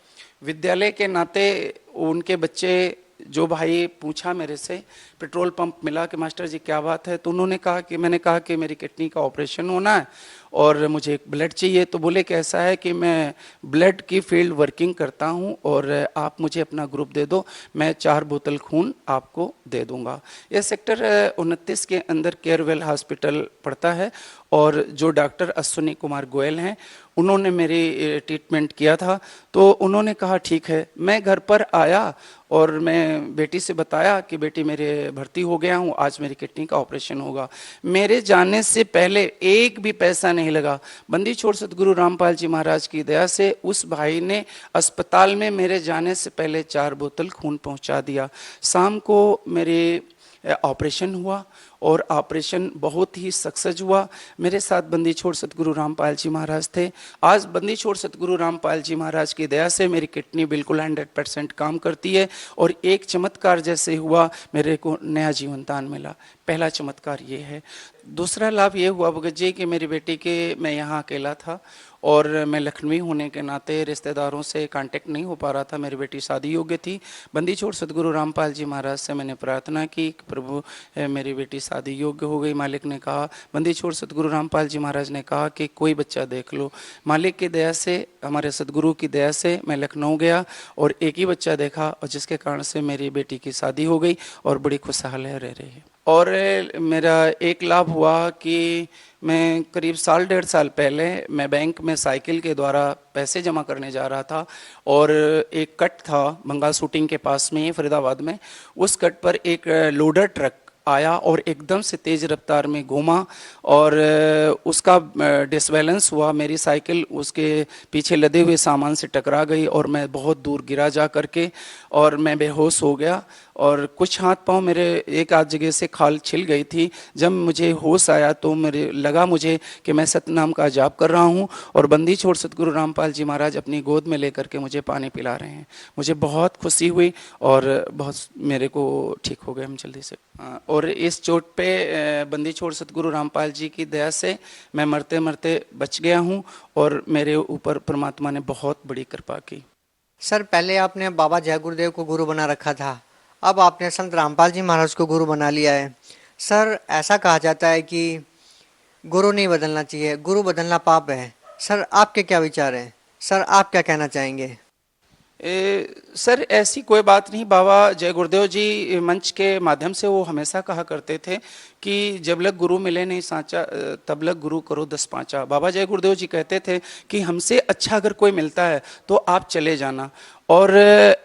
विद्यालय के नाते उनके बच्चे, जो भाई पूछा मेरे से, पेट्रोल पंप मिला कि मास्टर जी क्या बात है? तो उन्होंने कहा कि, मैंने कहा कि मेरी किडनी का ऑपरेशन होना है और मुझे एक ब्लड चाहिए। तो बोले कि ऐसा है कि मैं ब्लड की फील्ड वर्किंग करता हूं और आप मुझे अपना ग्रुप दे दो, मैं 4 बोतल खून आपको दे दूंगा। यह सेक्टर 29 के अंदर केयरवेल हॉस्पिटल पड़ता है और जो डॉक्टर अश्विनी कुमार गोयल हैं उन्होंने मेरी ट्रीटमेंट किया था। तो उन्होंने कहा ठीक है। मैं घर पर आया और मैं बेटी से बताया कि बेटी मेरे भर्ती हो गया हूँ, आज मेरी किडनी का ऑपरेशन होगा। मेरे जाने से पहले एक भी पैसा नहीं लगा। बंदी छोड़ सतगुरु रामपाल जी महाराज की दया से उस भाई ने अस्पताल में मेरे जाने से पहले 4 बोतल खून पहुंचा दिया। शाम को मेरे ऑपरेशन हुआ और ऑपरेशन बहुत ही सक्सेस हुआ। मेरे साथ बंदी छोड़ सतगुरु रामपाल जी महाराज थे। आज बंदी छोड़ सतगुरु रामपाल जी महाराज की दया से मेरी किडनी बिल्कुल 100% काम करती है और एक चमत्कार जैसे हुआ, मेरे को नया जीवन दान मिला। पहला चमत्कार ये है। दूसरा लाभ ये हुआ भगत जी कि मेरी बेटी के, मैं यहाँ अकेला था और मैं लखनवी होने के नाते रिश्तेदारों से कांटेक्ट नहीं हो पा रहा था। मेरी बेटी शादी योग्य थी। बंदी छोड़ सतगुरु रामपाल जी महाराज से मैंने प्रार्थना की कि प्रभु मेरी बेटी शादी योग्य हो गई। मालिक ने कहा, बंदी छोड़ सतगुरु रामपाल जी महाराज ने कहा कि कोई बच्चा देख लो। मालिक की दया से, हमारे सतगुरु की दया से मैं लखनऊ गया और एक ही बच्चा देखा और जिसके कारण से मेरी बेटी की शादी हो गई और बड़ी खुशहाल रह रही है। और मेरा एक लाभ हुआ कि मैं करीब 1.5 साल पहले मैं बैंक में साइकिल के द्वारा पैसे जमा करने जा रहा था और एक कट था बंगाल शूटिंग के पास में फरीदाबाद में। उस कट पर एक लोडर ट्रक आया और एकदम से तेज रफ्तार में घूमा और उसका डिसबैलेंस हुआ। मेरी साइकिल उसके पीछे लदे हुए सामान से टकरा गई और मैं बहुत दूर गिरा जा करके और मैं बेहोश हो गया और कुछ हाथ पांव मेरे एक आध जगह से खाल छिल गई थी। जब मुझे होश आया तो मेरे लगा मुझे कि मैं सतनाम का जाप कर रहा हूँ और बंदी छोड़ सतगुरु रामपाल जी महाराज अपनी गोद में लेकर के मुझे पानी पिला रहे हैं। मुझे बहुत खुशी हुई और बहुत मेरे को ठीक हो गए हम जल्दी से। और इस चोट पे बंदी छोड़ सतगुरु रामपाल जी की दया से मैं मरते मरते बच गया हूँ और मेरे ऊपर परमात्मा ने बहुत बड़ी कृपा की। सर, पहले आपने बाबा जय गुरुदेव को गुरु बना रखा था, अब आपने संत रामपाल जी महाराज को गुरु बना लिया है। सर, ऐसा कहा जाता है कि गुरु नहीं बदलना चाहिए, गुरु बदलना पाप है। सर, आपके क्या विचार हैं? सर, आप क्या कहना चाहेंगे? सर, ऐसी कोई बात नहीं। बाबा जय गुरुदेव जी मंच के माध्यम से वो हमेशा कहा करते थे कि जब लग गुरु मिले नहीं सांचा, तब लग गुरु करो 10 पाँचा। बाबा जय गुरुदेव जी कहते थे कि हमसे अच्छा अगर कोई मिलता है तो आप चले जाना। और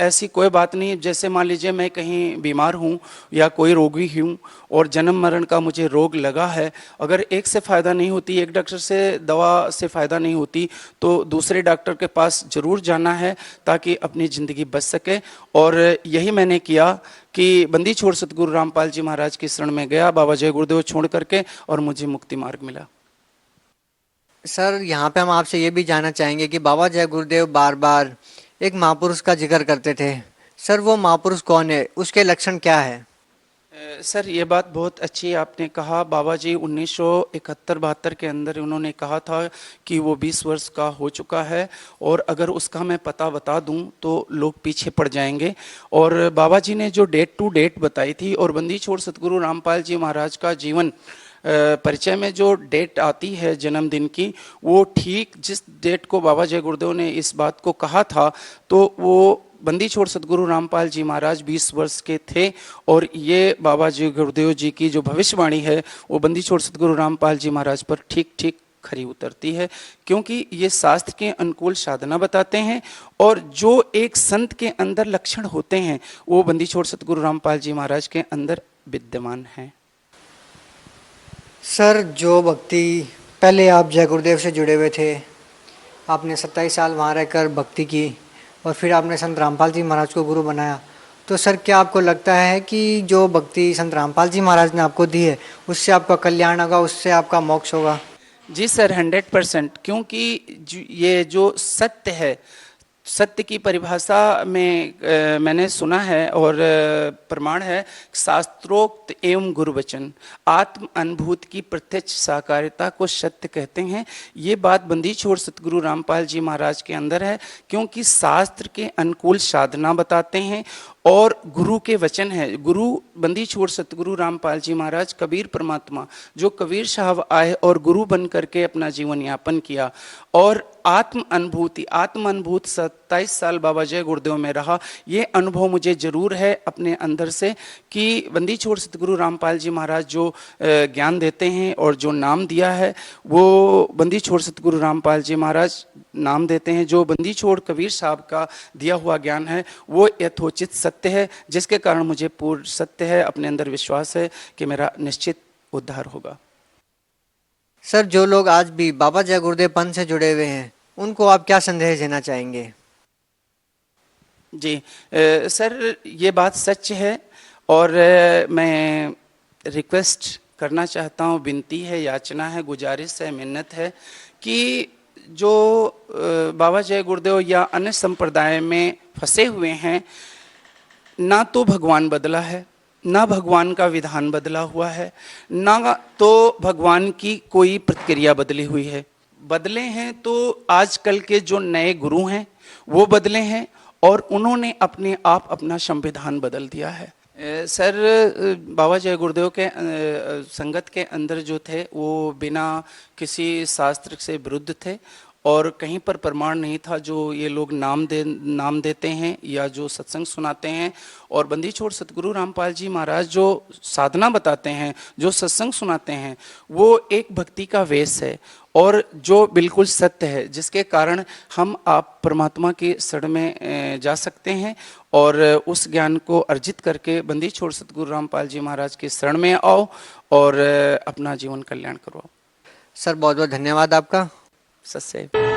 ऐसी कोई बात नहीं, जैसे मान लीजिए मैं कहीं बीमार हूँ या कोई रोगी हूँ और जन्म मरण का मुझे रोग लगा है, अगर एक से फ़ायदा नहीं होती, एक डॉक्टर से दवा से फ़ायदा नहीं होती, तो दूसरे डॉक्टर के पास ज़रूर जाना है ताकि अपनी ज़िंदगी बच सके। और यही मैंने किया कि बंदी छोड़ सतगुरु रामपाल जी महाराज की शरण में गया, बाबा जय गुरुदेव छोड़ करके, और मुझे मुक्ति मार्ग मिला। सर, यहाँ पे हम आपसे ये भी जानना चाहेंगे कि बाबा जय गुरुदेव बार बार एक महापुरुष का जिक्र करते थे। सर, वो महापुरुष कौन है, उसके लक्षण क्या है? सर, ये बात बहुत अच्छी आपने कहा। बाबा जी 1971-72 के अंदर उन्होंने कहा था कि वो 20 वर्ष का हो चुका है, और अगर उसका मैं पता बता दूं तो लोग पीछे पड़ जाएंगे। और बाबा जी ने जो डेट टू डेट बताई थी, और बंदी छोड़ सतगुरु रामपाल जी महाराज का जीवन परिचय में जो डेट आती है जन्मदिन की, वो ठीक जिस डेट को बाबा जय गुरुदेव ने इस बात को कहा था, तो वो बंदी छोड़ सतगुरु रामपाल जी महाराज 20 वर्ष के थे। और ये बाबा जी गुरुदेव जी की जो भविष्यवाणी है वो बंदी छोड़ सतगुरु रामपाल जी महाराज पर ठीक ठीक खरी उतरती है, क्योंकि ये शास्त्र के अनुकूल साधना बताते हैं, और जो एक संत के अंदर लक्षण होते हैं वो बंदी छोड़ सतगुरु रामपाल जी महाराज के अंदर विद्यमान हैं। सर, जो भक्ति पहले आप जय गुरुदेव से जुड़े हुए थे, आपने 27 साल वहाँ रहकर भक्ति की और फिर आपने संत रामपाल जी महाराज को गुरु बनाया, तो सर क्या आपको लगता है कि जो भक्ति संत रामपाल जी महाराज ने आपको दी है उससे आपका कल्याण होगा, उससे आपका मोक्ष होगा? जी सर, 100%। क्योंकि ये जो सत्य है, सत्य की परिभाषा में मैंने सुना है और प्रमाण है, शास्त्रोक्त एवं गुरु वचन, आत्म अनुभूति की प्रत्यक्ष साकारिता को सत्य कहते हैं। ये बात बंदी छोड़ सतगुरु रामपाल जी महाराज के अंदर है, क्योंकि शास्त्र के अनुकूल साधना बताते हैं और गुरु के वचन है। गुरु बंदी छोड़ सतगुरु रामपाल जी महाराज कबीर परमात्मा, जो कबीर साहब आए और गुरु बन करके अपना जीवन यापन किया, और आत्म अनुभूति 27 साल बाबा जय गुरुदेव में रहा। ये अनुभव मुझे जरूर है अपने अंदर से कि बंदी छोड़ सतगुरु रामपाल जी महाराज जो ज्ञान देते हैं और जो नाम दिया है, वो बंदी छोड़ सतगुरु रामपाल जी महाराज नाम देते हैं। जो बंदी छोड़ कबीर साहब का दिया हुआ ज्ञान है वो यथोचित सत्य है, जिसके कारण मुझे पूर्ण सत्य है, अपने अंदर विश्वास है कि मेरा निश्चित उद्धार होगा। सर, जो लोग आज भी बाबा जय गुरुदेव पंथ से जुड़े हुए हैं उनको आप क्या संदेश देना चाहेंगे? जी सर, ये बात सच है, और मैं रिक्वेस्ट करना चाहता हूँ, विनती है, याचना है, गुजारिश है, मिन्नत है कि जो बाबा जय गुरुदेव या अन्य संप्रदाय में फंसे हुए हैं, ना तो भगवान बदला है, ना भगवान का विधान बदला हुआ है, ना तो भगवान की कोई प्रतिक्रिया बदली हुई है। बदले हैं तो आजकल के जो नए गुरु हैं वो बदले हैं, और उन्होंने अपने आप अपना संविधान बदल दिया है। सर, बाबा जय गुरुदेव के संगत के अंदर जो थे वो बिना किसी शास्त्र से विरुद्ध थे, और कहीं पर प्रमाण नहीं था जो ये लोग नाम देते हैं या जो सत्संग सुनाते हैं। और बंदी छोड़ सतगुरु रामपाल जी महाराज जो साधना बताते हैं, जो सत्संग सुनाते हैं, वो एक भक्ति का वेश है और जो बिल्कुल सत्य है, जिसके कारण हम आप परमात्मा की शरण में जा सकते हैं और उस ज्ञान को अर्जित करके बंदी छोड़ सतगुरु रामपाल जी महाराज की शरण में आओ और अपना जीवन कल्याण करवाओ। सर, बहुत बहुत धन्यवाद आपका। सत्य।